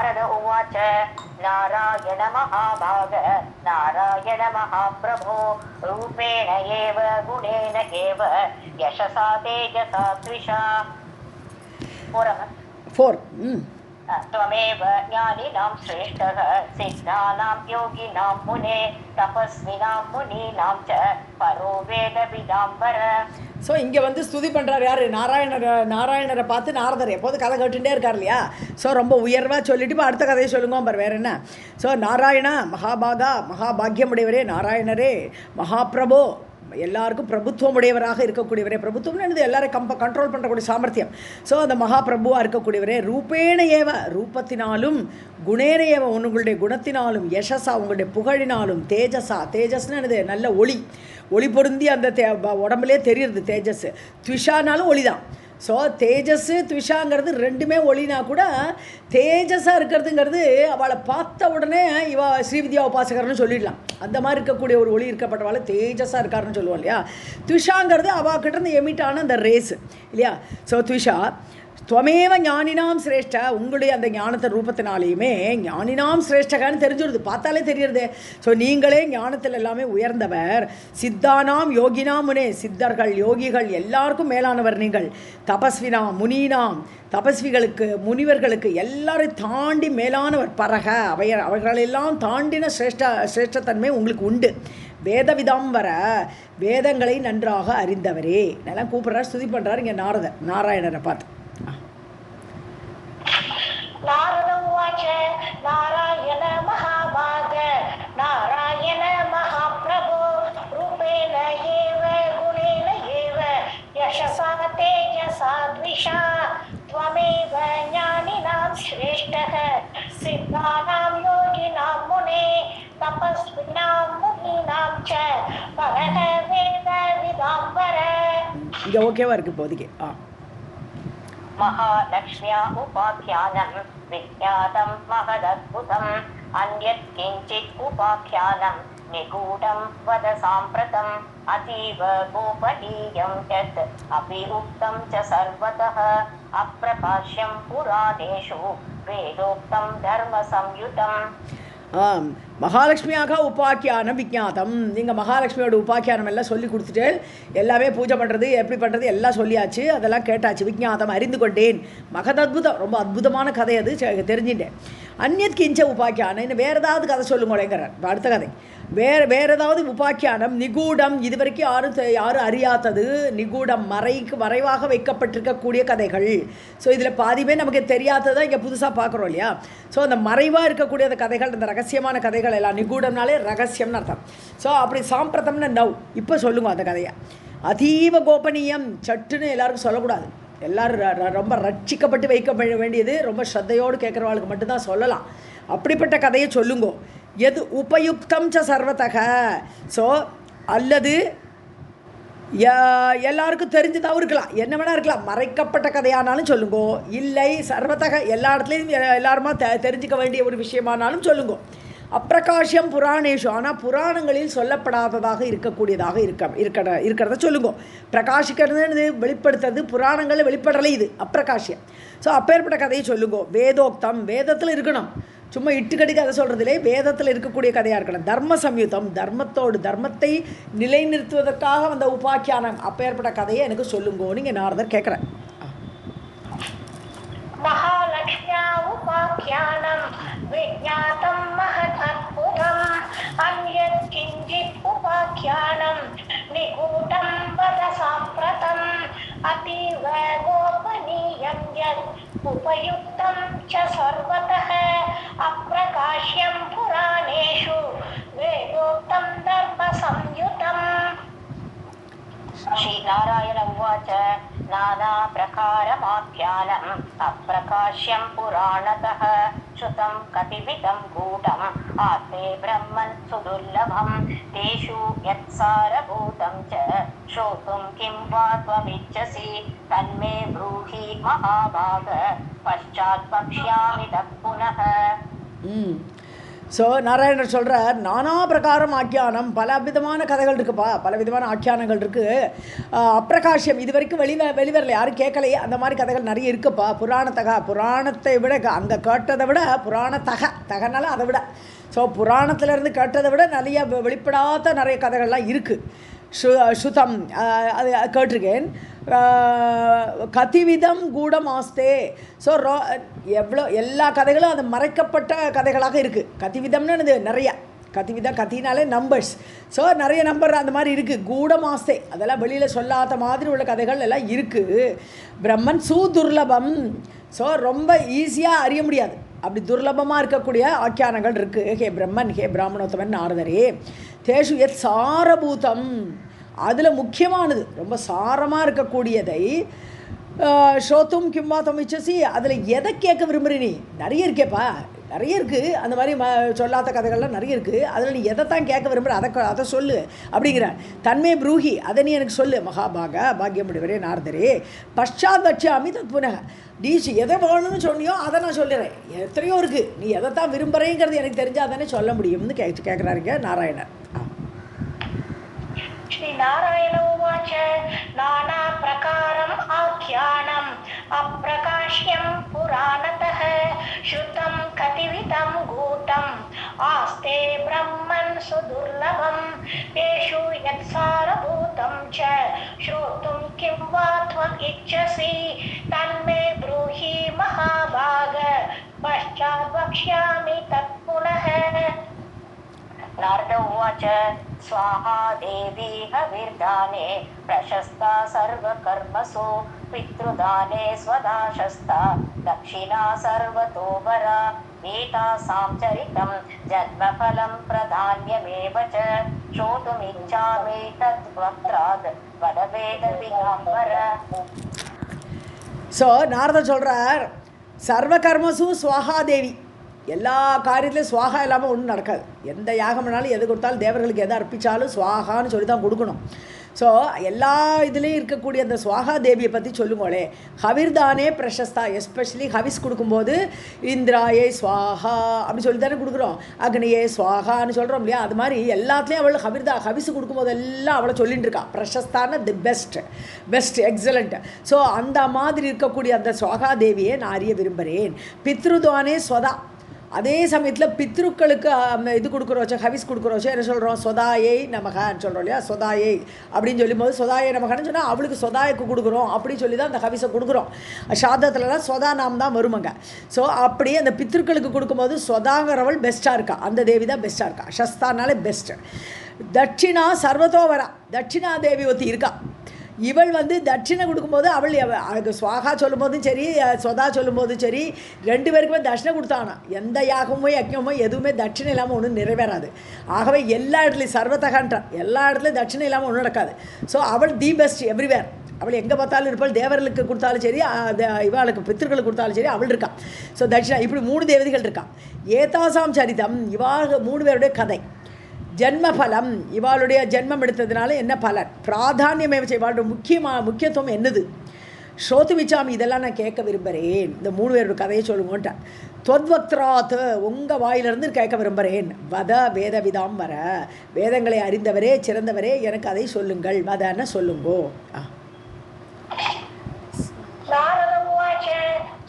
नारद उवाच नारायण महाभाग नारायण महाप्रभो रूपेण एव गुणेन एव यशसा तेजसा त्विषा. त्वमेव ज्ञानिनां श्रेष्ठः सिद्धानां योगिनां मुने तपस्विनां मुनीनां च परो वेदविदाम्बर. ஸோ இங்கே வந்து ஸ்துதி பண்ணுறார் யார்? நாராயணரை பார்த்து நாரதர் எப்போது கதை கேட்டுகிட்டே இருக்கார் இல்லையா? ஸோ ரொம்ப உயர்வாக சொல்லிட்டு இப்போ அடுத்த கதையை சொல்லுங்க பார் வேறு என்ன. ஸோ நாராயணா மகாபாகா மகாபாகியமுடையவரே, நாராயணரே மகாபிரபோ எல்லாருக்கும் பிரபுத்துவம் உடையவராக இருக்கக்கூடியவரே. பிரபுத்துவம்னு என்னது? எல்லாரையும் கண்ட்ரோல் பண்ணுறக்கூடிய சாமர்த்தியம். ஸோ அந்த மகாபிரபுவாக இருக்கக்கூடியவரே, ரூபேண ஏவ ரூபத்தினாலும், குணேன ஏவ உங்களுடைய குணத்தினாலும், யசஸா உங்களுடைய புகழினாலும், தேஜஸா தேஜஸ்னு என்னது? நல்ல ஒளி, ஒளி பொருந்தி அந்த உடம்புலே தெரியுது தேஜஸ். த்விஷானாலும் ஒளி தான். ஸோ தேஜஸ்ஸு த்விஷாங்கிறது ரெண்டுமே ஒளினா கூட தேஜஸாக இருக்கிறதுங்கிறது அவளை பார்த்த உடனே இவ ஸ்ரீவித்யா உபாசகர்னு சொல்லிடலாம். அந்த மாதிரி இருக்கக்கூடிய ஒரு ஒளி இருக்கப்பட்டவாள் தேஜஸாக இருக்காருன்னு சொல்லுவோம் இல்லையா? த்விஷாங்கிறது அவகிட்டேருந்து எமிட் ஆன அந்த ரேஸ் இல்லையா? ஸோ த்விஷா துவமேவ ஞானினாம் சிரேஷ்ட, உங்களுடைய அந்த ஞானத்தை ரூபத்தினாலேயுமே ஞானினாம் சிரேஷ்டகான்னு தெரிஞ்சுடுது, பார்த்தாலே தெரியுறது. ஸோ நீங்களே ஞானத்தில் எல்லாமே உயர்ந்தவர். சித்தானாம் யோகினாம் முனே, சித்தர்கள் யோகிகள் எல்லாருக்கும் மேலானவர் நீங்கள். தபஸ்வினாம் முனீனாம், தபஸ்விகளுக்கு முனிவர்களுக்கு எல்லாரையும் தாண்டி மேலானவர். பரக அவர்களெல்லாம் தாண்டின சிரேஷ்டத்தன்மை உங்களுக்கு உண்டு. வேதவிதம் வர வேதங்களை நன்றாக அறிந்தவரே நல்லா கூப்பிட்றாரு, ஸ்துதி பண்ணுறாரு இங்கே நாரதர் நாராயணரை பார்த்து. नारद उवाच नारायण महाभाग नारायण महाप्रभो रूपेण एव गुणेन एव यशसा तेजसा द्विषा त्वमेव ज्ञानिनां श्रेष्ठः सिद्धानां योगिनां मुने तपस्विनां मुनीनां च परः वेदविदाम्बर. இங்கே ஓகேவா இருக்குது இப்போதைக்கு. महालक्ष्म्या उपाख्यानं विज्ञातं महदद्भुतम् अन्यत् किञ्चित् उपाख्यानं निगूढं वद साम्प्रतम् अतीव गोपनीयं यत् अपि उक्तं च सर्वतः अप्रकाश्यं पुराणेषु वेदोक्तं धर्मसंयुतम्. மகாலட்சுமியாக உபாக்கியானம் விஜாதம். நீங்கள் மகாலட்சுமியோட உபாக்கியானம் எல்லாம் சொல்லி கொடுத்துட்டு எல்லாமே பூஜை பண்ணுறது எப்படி பண்ணுறது எல்லாம் சொல்லியாச்சு, அதெல்லாம் கேட்டாச்சு. விஜாதம் அறிந்து கொண்டேன். மகதத்புதம், ரொம்ப அற்புதமான கதை அது, தெரிஞ்சுட்டேன். அந்நியத் கிஞ்ச உபாக்கியானம், இன்னும் வேறு ஏதாவது கதை சொல்லுங்களேங்கிறார் அடுத்த கதை. வேறு ஏதாவது உபாக்கியானம் நிகூடம், இது வரைக்கும் யாரும் அறியாதது, நிகூடம் மறைவாக வைக்கப்பட்டிருக்கக்கூடிய கதைகள். ஸோ இதில் பாதிமே நமக்கு தெரியாததான் இங்கே புதுசாக பார்க்குறோம் இல்லையா? ஸோ அந்த மறைவாக இருக்கக்கூடிய அந்த கதைகள், அந்த ரகசியமான கதைகள் எல்லாம், நிகூடம்னாலே ரகசியம்னு அர்த்தம். ஸோ அப்படி சாம்பிரதம்னு நவ் இப்போ சொல்லுங்க அந்த கதையை. அதீவ கோபனீயம், சட்டுன்னு எல்லாருக்கும் சொல்லக்கூடாது. எல்லோரும் ரொம்ப ரட்சிக்கப்பட்டு வைக்க வேண்டியது, ரொம்ப ஸ்ரத்தையோடு கேட்குறவாளுக்கு மட்டும்தான் சொல்லலாம். அப்படிப்பட்ட கதையை சொல்லுங்கோ. எது உபயுக்தம் ச சர்வதக, ஸோ அல்லது எல்லாருக்கும் தெரிஞ்சதாகவும் இருக்கலாம், என்ன வேணால் இருக்கலாம், மறைக்கப்பட்ட கதையானாலும் சொல்லுங்கோ. இல்லை சர்வதக எல்லா இடத்துலையும் எல்லாருமா தெரிஞ்சிக்க வேண்டிய ஒரு விஷயமானாலும் சொல்லுங்கோ. அப்பிரகாஷ்யம் புராணேஷு, ஆனால் புராணங்களில் சொல்லப்படாததாக இருக்கக்கூடியதாக இருக்கிறத சொல்லுங்கோ. பிரகாஷிக்கிறது வெளிப்படுத்துறது, புராணங்களில் வெளிப்படலை, இது அப்பிரகாஷ்யம். ஸோ அப்பேற்பட்ட கதையை சொல்லுங்கோ. வேதோக்தம், வேதத்தில் இருக்கணும், சும்மா இட்டுக்கடி கதை சொல்கிறதுலே வேதத்தில் இருக்கக்கூடிய கதையாக இருக்கணும். தர்ம சம்யுதம், தர்மத்தை நிலைநிறுத்துவதற்காக வந்த உபாக்கியானம், அப்பேற்பட்ட கதையை எனக்கு சொல்லுங்கோன்னு இங்கே நாரதர் கேட்குறேன். महालक्ष्म्या उपाख्यानं विज्ञातं महदद्भुतम् अन्यत् किञ्चित् उपाख्यानं निगूढं वद साम्प्रतम् अतीव गोपनीयं यत् उपयुक्तं च सर्वतः अप्रकाश्यं पुराणेषु वेदोक्तं धर्मसंयुतम्. श्रीनारायण उवाच नाना प्रकारमाख्यानम् अप्रकाश्यं पुराणतः श्रुतं कतिविधं गूढम् आस्ते ब्रह्मन् सुदुर्लभं तेषु यत्सारभूतं च श्रोतुं किं वा त्वमिच्छसि तन्मे ब्रूहि महाभाग पश्चात् वक्ष्यामि तत् पुनः. ஸோ நாராயணர் சொல்கிறார் நானா பிரகாரம் ஆக்கியானம், பல விதமான கதைகள் இருக்குப்பா, பல விதமான ஆக்கியானங்கள் இருக்குது. அப்பிரகாஷ்யம் இது வரைக்கும் வெளிவரல, யாரும் கேட்கலையே, அந்த மாதிரி கதைகள் நிறைய இருக்குப்பா. புராணத்தை விட அங்கே கேட்டதை விட தகனால அதை விட, ஸோ புராணத்திலேருந்து கேட்டதை விட நிறைய வெளிப்படாத நிறைய கதைகள்லாம் இருக்குது. சுதம் அது கேட்டிருக்கேன். கதிவிதம் கூடமாஸ்தே, ஸோ எவ்வளோ எல்லா கதைகளும் அது மறைக்கப்பட்ட கதைகளாக இருக்குது. கதிவிதம்னு நிறைய கத்தினாலே நம்பர்ஸ், ஸோ நிறைய நம்பர் அந்த மாதிரி இருக்குது. கூடமாஸ்தே அதெல்லாம் வெளியில் சொல்லாத மாதிரி உள்ள கதைகள் எல்லாம் இருக்குது. பிரம்மன் சுதுர்லபம், ஸோ ரொம்ப ஈஸியாக அறிய முடியாது, அப்படி துர்லபமாக இருக்கக்கூடிய ஆக்கியானங்கள் இருக்குது. ஹே பிரம்மன், ஹே பிராமணோத்தமன் நாரதரே, தேஷு எத் சாரபூதம், அதில் முக்கியமானது ரொம்ப சாரமாக இருக்கக்கூடியதை ஸ்ரோத்தும் கிம்வாத்தம் இச்சசி, அதில் எதை கேட்க விரும்புகிறீ நீ? நிறைய இருக்கேப்பா, நிறைய இருக்குது, அந்த மாதிரி சொல்லாத கதைகள்லாம் நிறைய இருக்குது. அதில் நீ எதைத்தான் கேட்க விரும்புகிற அதை சொல்லு அப்படிங்கிறார். தன்மே ப்ரூஹி, அதை நீ எனக்கு சொல்லு. மகாபாக பாக்யமுடிவரே நாரதரே, பஷாத் வச்சாமி தத் புனக, டீச்சு எதை வேணும்னு சொன்னியோ அதை நான் சொல்லுறேன். எத்தனையோ இருக்குது, நீ எதைத்தான் விரும்புகிறேங்கிறது எனக்கு தெரிஞ்சால் தானே சொல்ல முடியும்னு கேட்குறாருங்க நாராயணர். श्री नारायण उवाच नाना प्रकारम् आख्यानम् अप्रकाश्यं पुराणतः श्रुतं कतिविधं गूढम् आस्ते ब्रह्मन् सुदुर्लभं तेषु यत्सारभूतं च श्रोतुं किं वा त्वम् इच्छसि तन्मे ब्रूहि महाभाग पश्चात् वक्ष्यामि तत् पुनः. नारद उवाच स्वाहा देवी हविर्दाने प्रशस्ता सर्वकर्मसु पितृदाने स्वदाशस्ता दक्षिणा सर्वतोपरा एतासां चरितं जन्मफलं प्रधान्यमेव च श्रोतुमिच्छामि तद्वक्त्राद् वदवेदविदाम्बर. ஸோ நாரதர் சொல்கிறார், சர்வகர்மசு ஸ்வாஹா தேவி, எல்லா காரியத்துலையும் சுவாகா இல்லாமல் ஒன்றும் நடக்காது. எந்த யாகம் பண்ணாலும் எது கொடுத்தாலும் தேவர்களுக்கு எதை அர்ப்பித்தாலும் சுவாகான்னு சொல்லி தான் கொடுக்கணும். ஸோ எல்லா இதுலேயும் இருக்கக்கூடிய அந்த சுவாகா தேவியை பற்றி சொல்லுங்களே. ஹவிர்தானே பிரசஸ்தா, எஸ்பெஷலி ஹவிஸ் கொடுக்கும்போது இந்திராயே ஸ்வாஹா அப்படி சொல்லி தானே கொடுக்குறோம், அக்னியே ஸ்வாகான்னு சொல்கிறோம் இல்லையா? அது மாதிரி எல்லாத்துலேயும் அவள் ஹவிஸ் கொடுக்கும்போது எல்லாம் அவளை சொல்லிட்டு இருக்கா. பிரசஸ்தான தி பெஸ்ட் எக்ஸலண்ட். ஸோ அந்த மாதிரி இருக்கக்கூடிய அந்த சுவாகா தேவியை நான் அறிய விரும்புகிறேன். பித்ருதானே ஸ்வதா, அதே சமயத்தில் பித்ருக்களுக்கு இது கொடுக்குறோச்சா, ஹவிஸ் கொடுக்குறோச்சா, என்ன சொல்கிறோம், சொதாயை நமகான்னு சொல்கிறோம் இல்லையா? சொதாயை அப்படின்னு சொல்லும்போது சொதாயை நமகான்னு சொன்னால் அவளுக்கு சொதாய்க்கு கொடுக்குறோம் அப்படின்னு சொல்லி தான் அந்த ஹவிஸை கொடுக்குறோம். சாதத்துலலாம் சொதா நாம் தான் வருமாங்க. ஸோ அப்படியே அந்த பித்ருக்களுக்கு கொடுக்கும்போது சொதாங்கிறவள் பெஸ்ட்டாக இருக்கா, அந்த தேவி தான் பெஸ்ட்டாக இருக்கா. சஸ்தானாலே பெஸ்ட்டு. தட்சிணா சர்வதோவரா, தட்சிணா தேவி ஒத்தி இருக்கா. இவள் தட்சிணை கொடுக்கும்போது அவள் சுவாகா சொல்லும்போதும் சரி, சொதா சொல்லும்போதும் சரி, ரெண்டு பேருக்குமே தட்சிணை கொடுத்தானா. எந்த யாகமோ யஜ்ஞமோ எதுவுமே தட்சிணை இல்லாமல் ஒன்றும் நிறைவேறாது. ஆகவே எல்லா இடத்துலையும் சர்வதகான்றான், எல்லா இடத்துலையும் தட்சிணை இல்லாமல் ஒன்றும் நடக்காது. ஸோ அவள் தி பெஸ்ட் எவ்ரிவேர். அவள் எங்கே பார்த்தாலும் இருப்பாள். தேவர்களுக்கு கொடுத்தாலும் சரி, இவாளுக்கு பித்திருக்களுக்கு கொடுத்தாலும் சரி, அவள் இருக்கா. ஸோ தட்சிணா இப்படி 3 தேவதைகள் இருக்கா. ஏதாசாம் சரிதம், இவாக 3 பேருடைய கதை. ஜென்மபலம், இவாளுடைய ஜென்மம் எடுத்ததுனால என்ன பலன், பிராதானியமே வச்சு இவாளுடைய முக்கியத்துவம் என்னது, ஸ்ரோதுமிச்சாமி இதெல்லாம் நான் கேட்க விரும்புகிறேன். இந்த 3 பேரோட கதையை சொல்லுங்கன்ட்டான். தொத்வக்திராத், உங்கள் வாயிலிருந்து கேட்க விரும்புகிறேன். வத வேத விதாம் வர, வேதங்களை அறிந்தவரே சிறந்தவரே எனக்கு அதை சொல்லுங்கள், வதன்னு சொல்லுங்கோ.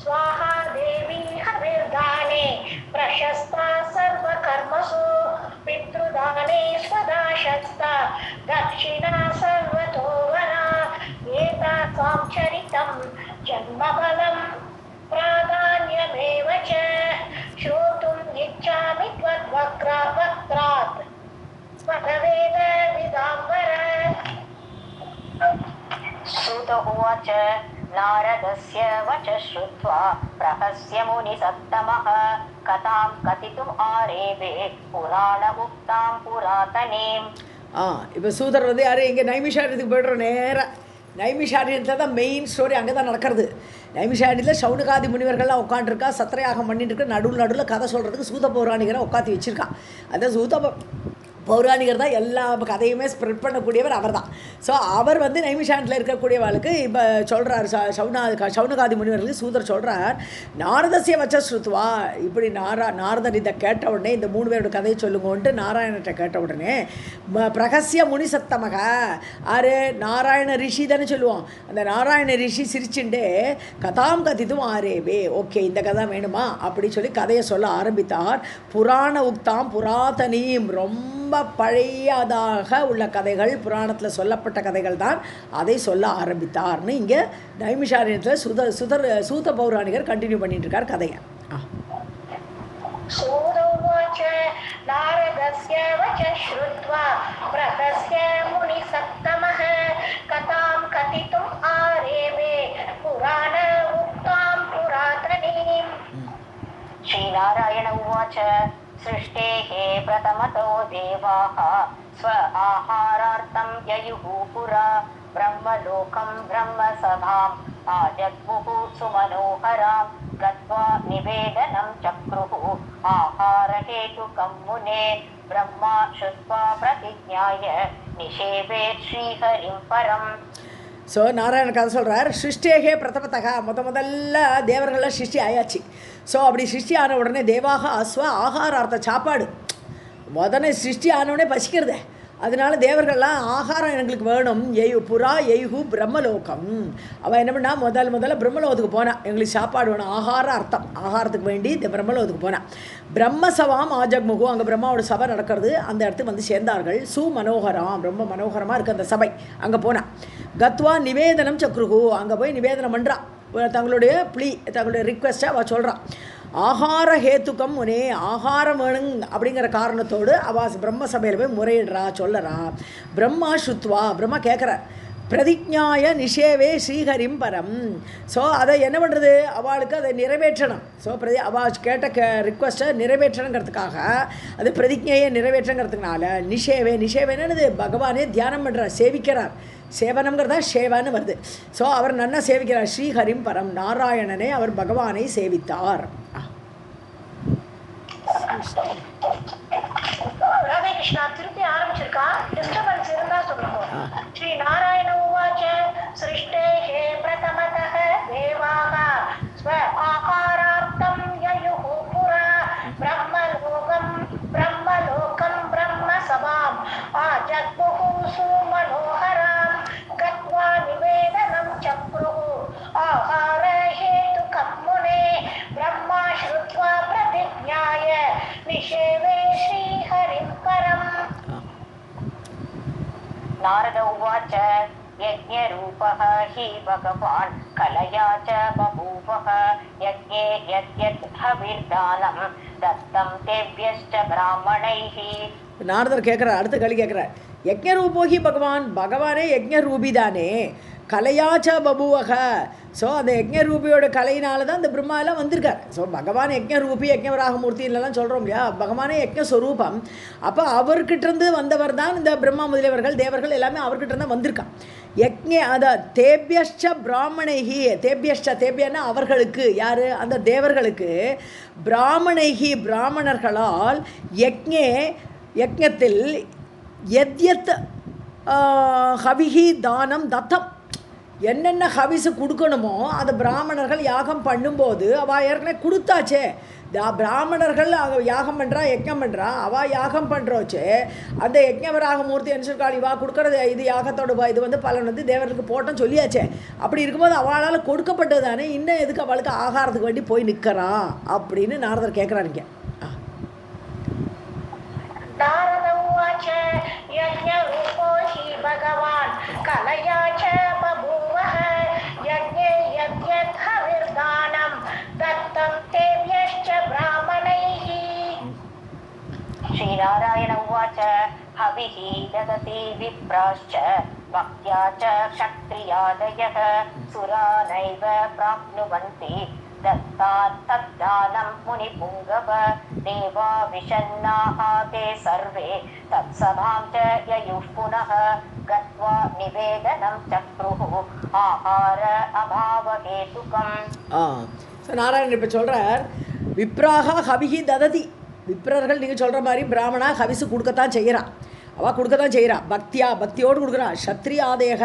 स्वाहा देवी हविर्दाने प्रशस्ता सर्वकर्मसु पितृदाने स्वदाशस्ता दक्षिणा सर्वतोवरा एतासां चरितं जन्मफलं प्राधान्यमेव च श्रोतुम् इच्छामि त्वद्वक्त्रात् वदवेदविदाम्बर. श्रुत उवाच नारदस्य वचः श्रुत्वा प्रहस्य मुनिसत्तमः कथां कथितुम् आरेभे पुराण उक्तां पुरातनीम्. இப்போ சூதர் யார், இங்கே நைமிஷாரண்யத்துக்கு போய்டுறோம். நேராக நைமிஷாரண்யத்தில் தான் மெயின் ஸ்டோரி, அங்கே தான் நடக்கிறது. நைமிஷாரண்யத்தில் சௌனகாதி முனிவர்கள்லாம் உட்காந்துருக்கா, சத்திரயாகம் பண்ணிட்டு இருக்க, நடுவில் கதை சொல்கிறதுக்கு சூத பௌராணிகரை உட்காந்து வச்சுருக்கா. அதான் சூத பௌராணிகர் தான் எல்லா கதையுமே ஸ்ப்ரெட் பண்ணக்கூடியவர் அவர் தான். ஸோ அவர் வந்து நைமிஷாண்டில் இருக்கக்கூடியவாளுக்கு இப்போ சொல்கிறார், சவுனகாதி முனிவர்களுக்கு சூதர் சொல்கிறார், நாரதசிய வச்ச ஸ்ருத்வா, இப்படி நாரதர் இதை கேட்ட உடனே இந்த 3 பேரோட கதையை சொல்லுங்கன்ட்டு நாராயணத்தை கேட்ட உடனே பிரகசிய முனி சத்தமக, ஆறு நாராயண ரிஷி தானே சொல்லுவோம், அந்த நாராயண ரிஷி சிரிச்சுண்டு கதாம் கதித்தும் ஆரேவே, ஓகே இந்த கதை வேணுமா அப்படி சொல்லி கதையை சொல்ல ஆரம்பித்தார். புராண உக்தாம் புராதனீம், ரொம்ப பழையதாக உள்ள கதைகள், புராணத்தில் சொல்லப்பட்ட கதைகள் தான், அதை சொல்ல ஆரம்பித்தார்னு இங்கே நைமிஷாரண்யத்தில் சூத பௌராணிகர் கண்டினியூ பண்ணிட்டு இருக்கார் கதையை. சூதோவாச்ச நாரதஸ்ய வச்ச ஸ்ருத்வா பிரதஸ்ய முனி சத்தமஹ கதாம் கதிதும் ஆரேவே புராண உக்தாம் புராதனீம். ஸ்ரீநாராயண உவாச்ச सृष्टेः प्रथमतो देवाः स्व आहारार्थं ययुः पुरा ब्रह्मलोकं ब्रह्मसभाम् आजग्मुः सुमनोहरां गत्वा निवेदनं चक्रुः आहारहेतुकं मुने ब्रह्मा श्रुत्वा प्रतिज्ञाय निषेवेत् श्रीहरिं परम्. ஸோ நாராயண கதை சொல்கிறார், சிருஷ்டியே பிரதமத்தக, முதல்ல தேவர்களெலாம் சிருஷ்டி ஆயாச்சு. ஸோ அப்படி சிருஷ்டி ஆன உடனே தேவாக அஸ்வ ஆகாரார்த்த சாப்பாடு, முதல்ல சிருஷ்டி ஆனவுடனே பசிக்கிறது, அதனால தேவர்கள்லாம் ஆகாரம் எங்களுக்கு வேணும். புறா எய்ஹு பிரம்மலோகம், அவள் என்ன பண்ணா முதல்ல பிரம்மலோகத்துக்கு போனான், எங்களுக்கு சாப்பாடு வேணும், ஆகாரத்துக்கு வேண்டி இந்த பிரம்மலோகத்துக்கு போனான். பிரம்மசவாம் ஆஜக்முகு, அங்கே பிரம்மாவோட சபை நடக்கிறது, அந்த இடத்துக்கு வந்து சேர்ந்தார்கள். சுமனோகரம், ரொம்ப மனோகரமாக இருக்குது அந்த சபை, அங்கே போனான். கத்வா நிவேதனம் சக்ருகு, அங்கே போய் நிவேதனம் பண்ணுறான், தங்களுடைய தங்களுடைய ரிக்வெஸ்ட்டை அவள் சொல்கிறான். ஆகார ஹேத்துக்கம் முனே, ஆகாரம் வேணுங் அப்படிங்கிற காரணத்தோடு அவள் பிரம்ம சபையில் போய் முறையிடுறா, சொல்லறா. பிரம்மா ஸ்ருத்வா, பிரம்மா கேட்குற, பிரதிஜ்ஞாய நிஷேவே ஸ்ரீஹரிம் பரம். ஸோ அதை என்ன பண்ணுறது, அவளுக்கு அதை நிறைவேற்றணும். ஸோ அவள் கேட்ட ரிக்வெஸ்ட்டை நிறைவேற்றணுங்கிறதுக்காக, அது பிரதிஜையை நிறைவேற்றங்கிறதுனால நிஷேவேன்னு பகவானே தியானம் பண்ணுறார், சேவிக்கிறார். சேவனம்ங்கிறதா ஷேவான்னு வருது. ஸோ அவர் நன்னா சேவிக்கிறார், ஸ்ரீஹரிம் பரம், நாராயணனை அவர் பகவானை சேவித்தார். ராதே கிருஷ்ணா, திருப்பி ஆரம்பிச்சிருக்கா, டிஸ்டர்பன்ஸ் இருந்தா சொல்லுங்க. ஸ்ரீ நாராயண உவாச்ச சிருஷ்டேஹே பிரதமதஹ தேவாஹ ஸ்வ ஆகாரார்த்தம் யயுஹு புரா பிரம்மலோகம் பிரம்மசபாம் ஆஜக்முஹு சுமனோஹராம் கத்வா நிவேதனம் சக்ருஹு ஆகார ஹேதுகம் முனே பிரம்மா ஸ்ருத்வா பிரதிஜ்ஞாய நிஷேவே ஸ்ரீஹரிம் பரம். नारद उवाच यज्ञरूपः हि भगवान् कलया च बभूवः यज्ञे यद्यत् हविर्दानं दत्तं तेभ्यश्च ब्राह्मणैः. நாரதர் கேட்குறார், அடுத்த கேள்வி கேட்குறார், யஜ்ஞரூபோகி பகவானே யஜ்ஞரூபி தானே, கலையாச்ச பபுவக. ஸோ அந்த யஜ்ஞரூபியோட கலையினால தான் இந்த பிரம்மாலாம் வந்திருக்கார். ஸோ பகவான் யஜ்ஞரூபி யஜ்ஞவராகமூர்த்தின்லாம் சொல்கிறோம் இல்லையா, பகவானே யஜ்ஞஸ்வரூபம். அப்போ அவர்கிட்டருந்து வந்தவர் தான் இந்த பிரம்மா முதலியவர்கள், தேவர்கள் எல்லாமே அவர்கிட்ட தான் வந்திருக்கான். தேபியஷ்ட பிராமணைகி, தேபியன்னா அவர்களுக்கு, யார், அந்த தேவர்களுக்கு, பிராமணைகி பிராமணர்களால் யஜ்ஞத்தில் எத்யத் ஹவிஹி தானம் தத்தம், என்னென்ன ஹவிஸு கொடுக்கணுமோ அதை பிராமணர்கள் யாகம் பண்ணும்போது அவள் ஏற்கனவே கொடுத்தாச்சே. பிராமணர்கள் யாகம் பண்ணுறா, யஜ்ஞம் பண்ணுறா, அவள் யாகம் பண்ணுறோச்சு. அந்த யஜ்ஞவராகமூர்த்தி அனுசரிக்காளி வா கொடுக்குறது, இது யாகத்தோட இது வந்து பலன் வந்து தேவர்களுக்கு போட்டோன்னு சொல்லியாச்சே. அப்படி இருக்கும்போது அவளால் கொடுக்கப்பட்டது தானே, இன்னும் எதுக்கு அவளுக்கு ஆகாரத்துக்கு வேண்டி போய் நிற்கிறா அப்படின்னு நாரதர் கேட்குறாருங்க. नारद उवाच यज्ञरूपो हि भगवान् कलया च बभूवः यज्ञे यद्यत् हविर्दानं दत्तं तेभ्यश्च ब्राह्मणैः. श्रीनारायण उवाच हविः ददति विप्राश्च भक्त्या च क्षत्रियादयः सुरा नैव प्राप्नुवन्ति दत्तात्तद्दानं मुनिपुङ्गव देवा विषन्नाः ते सर्वे तत्सभां च ययुः पुनः गत्वा निवेदनं चक्रुः आहार अभावहेतुकम्. ஸோ நாராயணன் இப்போ சொல்கிறார், விப்ராக ஹவிஹி தததி, விப்ரர்கள் நீங்கள் சொல்கிற மாதிரி பிராமணா ஹவிசு கொடுக்கத்தான் செய்கிறான், அவள் கொடுக்கத்தான் செய்கிறா, பக்தியோடு கொடுக்குறா. சத்ரியாதேக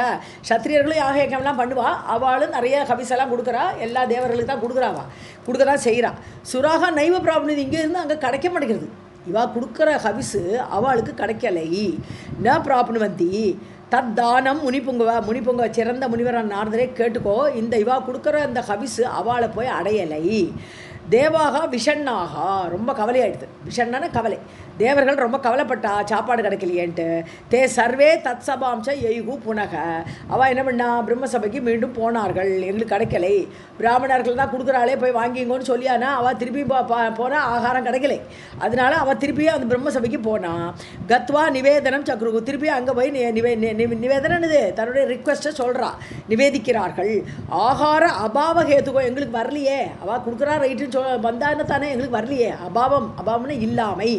சத்திரியர்களும் யாகேகம்லாம் பண்ணுவா, அவளும் நிறைய ஹவிசெல்லாம் கொடுக்குறா, எல்லா தேவர்களுக்கு தான் கொடுக்குறாவா, கொடுக்க தான் செய்கிறா. சுராகா நைவ பிராப்னது இங்கே இருந்து அங்கே கிடைக்க மாட்டேங்கிறது. இவா கொடுக்குற ஹவிசு அவளுக்கு கிடைக்கலை. ந பிராப்னுவந்தி தத் தானம் முனிப்புங்க சிறந்த முனிவரான நாரதரே கேட்டுக்கோ, இந்த இவா கொடுக்குற இந்த ஹவிசு அவளை போய் அடையலை. தேவாகா விஷண்ணாகா ரொம்ப கவலையாயிடுது. விஷண்ணான கவலை, தேவர்கள் ரொம்ப கவலைப்பட்டா சாப்பாடு கிடைக்கலையேன்ட்டு. தே சர்வே தத் சபாம்ச எய்கு புனக அவள் என்ன பண்ணா, பிரம்மசபைக்கு மீண்டும் போனார்கள். எங்களுக்கு கிடைக்கலை, பிராமணர்கள் தான் கொடுக்குறாளே போய் வாங்கிங்கன்னு சொல்லியானா அவள் திருப்பி போனால் ஆகாரம் கிடைக்கலை. அதனால அவள் திருப்பியும் அந்த பிரம்மசபைக்கு போனான். கத்வா நிவேதனம் சக்ரு திருப்பி அங்கே போய் நிவேதனம் இது தன்னுடைய ரிக்வெஸ்ட்டை சொல்கிறா, நிவேதிக்கிறார்கள். ஆகார அபாவ ஹேத்துக்கோ எங்களுக்கு வரலையே, அவள் கொடுக்குறா ரைட்டுன்னு வந்தான்னு தானே எங்களுக்கு வரலையே. அபாவம்னு இல்லாமை,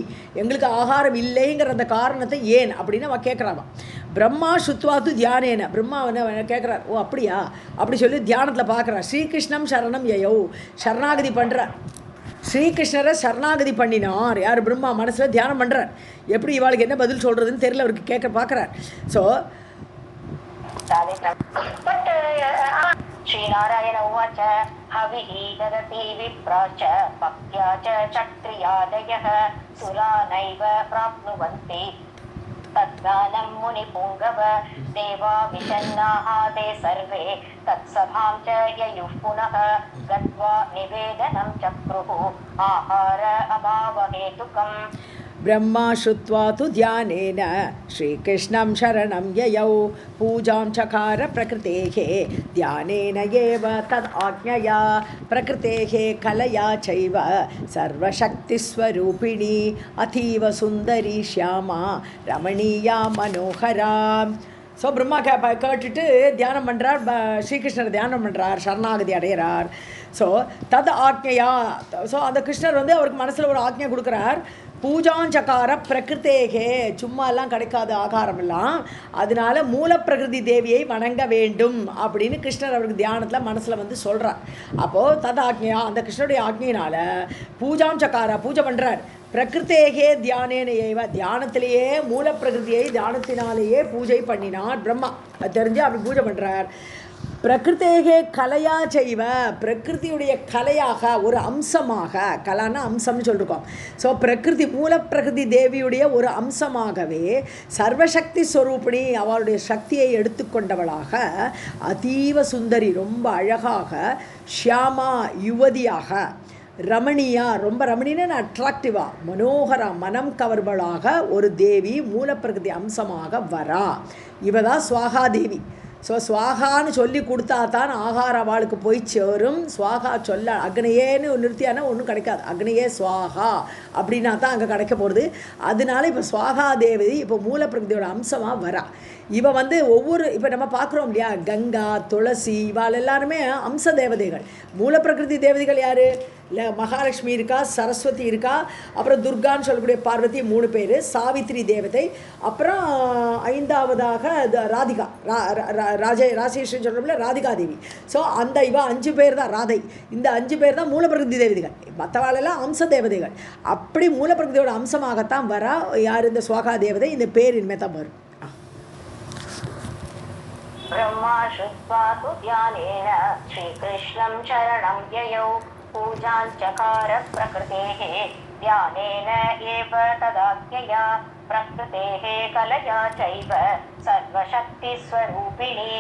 எங்களுக்கு ஆகாரம் இல்லைங்கிற அந்த காரணத்தை ஏன் அப்படின்னு அவள் கேட்குறாவா. பிரம்மா சுத்வாத்து தியானேன பிரம்மா கேட்குறார், ஓ அப்படியா அப்படி சொல்லி தியானத்தில் பார்க்குறார். ஸ்ரீகிருஷ்ணம் சரணம் யயோ சரணாகதி பண்ணுறார். ஸ்ரீகிருஷ்ணரை சரணாகதி பண்ணினார் யார், பிரம்மா மனசில் தியானம் பண்ணுறார். எப்படி இவாளுக்கு என்ன பதில் சொல்கிறதுன்னு தெரியல, அவருக்கு கேட்க பார்க்குறார். ஸோ श्रीनारायण उवाच हविः ददति विप्रा च भक्त्या च क्षत्रियादयः सुरा नैव प्राप्नुवन्ति तद्दानं मुनिपुङ्गव देवा विषन्नाः ते सर्वे तत्सभां च ययुः पुनः गत्वा निवेदनं चक्रुः आहार अभावहेतुकम्. ब्रह्मा श्रुत्वा तु ध्यानेन श्रीकृष्णं शरणं ययौ पूजां चकार प्रकृतेः ध्यानेन एव तद् आज्ञया प्रकृतेः कलया चैव सर्वशक्तिस्वरूपिणी अतीव सुन्दरी श्यामा रमणीया मनोहरा. ஸோ பிரம்மா கேட்டுட்டு தியானம் பண்ணுறார், ஸ்ரீகிருஷ்ணர் தியானம் பண்ணுறார், சரணாகதி அடைகிறார். ஸோ தத் ஆக்ஞையா, ஸோ அந்த கிருஷ்ணர் வந்து அவருக்கு மனசில் ஒரு ஆக்ஞை கொடுக்குறார். பூஜாஞ்சகார பிரகிருத்தேகே சும்மா எல்லாம் கிடைக்காத ஆகாரமெல்லாம், அதனால மூலப்பிரகிருதி தேவியை வணங்க வேண்டும் அப்படின்னு கிருஷ்ணர் அவருக்கு தியானத்தில் மனசில் வந்து சொல்கிறார். அப்போது தத் ஆக்ஞையா அந்த கிருஷ்ணருடைய ஆக்ஞையினால் பூஜாஞ்சகார பூஜை பண்ணுறார். பிரகிருத்தேகே தியானேன ஏவ தியானத்திலேயே மூலப்பிரகிருதியை தியானத்தினாலேயே பூஜை பண்ணினார் பிரம்மா. அது தெரிஞ்சு அப்படி பூஜை பண்ணுறார். பிரகிருத்தேகே கலையா செய்வ பிரகிருதியுடைய கலையாக ஒரு அம்சமாக, கலான்னா அம்சம்னு சொல்லியிருக்கோம். ஸோ பிரகிருதி மூலப்பிரகிருதி தேவியுடைய ஒரு அம்சமாகவே சர்வசக்தி ஸ்வரூபிணி அவளுடைய சக்தியை எடுத்துக்கொண்டவளாக அதீவ சுந்தரி ரொம்ப அழகாக, ஷியாமா யுவதியாக, ரமணியா ரொம்ப ரமணின்னு அட்ராக்டிவா, மனோகரா மனம் கவர்பளாக ஒரு தேவி மூலப்பிரகிருதி அம்சமாக வரா. இவ தான் ஸ்வாகா தேவி. ஸோ ஸ்வாகான்னு சொல்லி கொடுத்தா தான் ஆகார அவளுக்கு போய் சேரும். ஸ்வாகா சொல்ல அக்னியேன்னு நிறுத்தியானா ஒன்றும் கிடைக்காது. அக்னியே ஸ்வாகா அப்படின்னா தான் அங்கே கிடைக்க போகிறது. அதனால இப்போ ஸ்வாகா தேவி இப்போ மூலப்பிரகிருதியோட அம்சமாக வரா. இவ வந்து ஒவ்வொரு இப்போ நம்ம பார்க்குறோம் இல்லையா, கங்கா, துளசி இவாள் எல்லாருமே அம்ச தேவதைகள். மூலப்பிரகிருதி தேவதைகள் யார்? இல்லை, மகாலட்சுமி இருக்கா, சரஸ்வதி இருக்கா, அப்புறம் துர்கான்னு சொல்லக்கூடிய பார்வதி 3 பேர், சாவித்ரி தேவதை, அப்புறம் 5வதாக ராதிகா, ராஜேஸ்வரன் சொல்கிறோம்ல ராதிகா தேவி. ஸோ அந்த இவ 5 பேர் தான் ராதை. இந்த 5 பேர் தான் மூலப்பிரகிருதி தேவதைகள். மற்றவாளெல்லாம் அம்ச தேவதைகள். அப்படி மூலப்பிரகிருதியோட அம்சமாகத்தான் வரா யார் இந்த ஸ்வாகா தேவதை. இந்த பேர் இனிமேல் தான் வரும். ब्रह्मा श्रुत्वा तु ध्यानेन श्रीकृष्णं शरणं ययौ पूजाञ्चकार प्रकृतेः ध्यानेन एव तदाज्ञया प्रकृतेः कलया चैव सर्वशक्तिस्वरूपिणी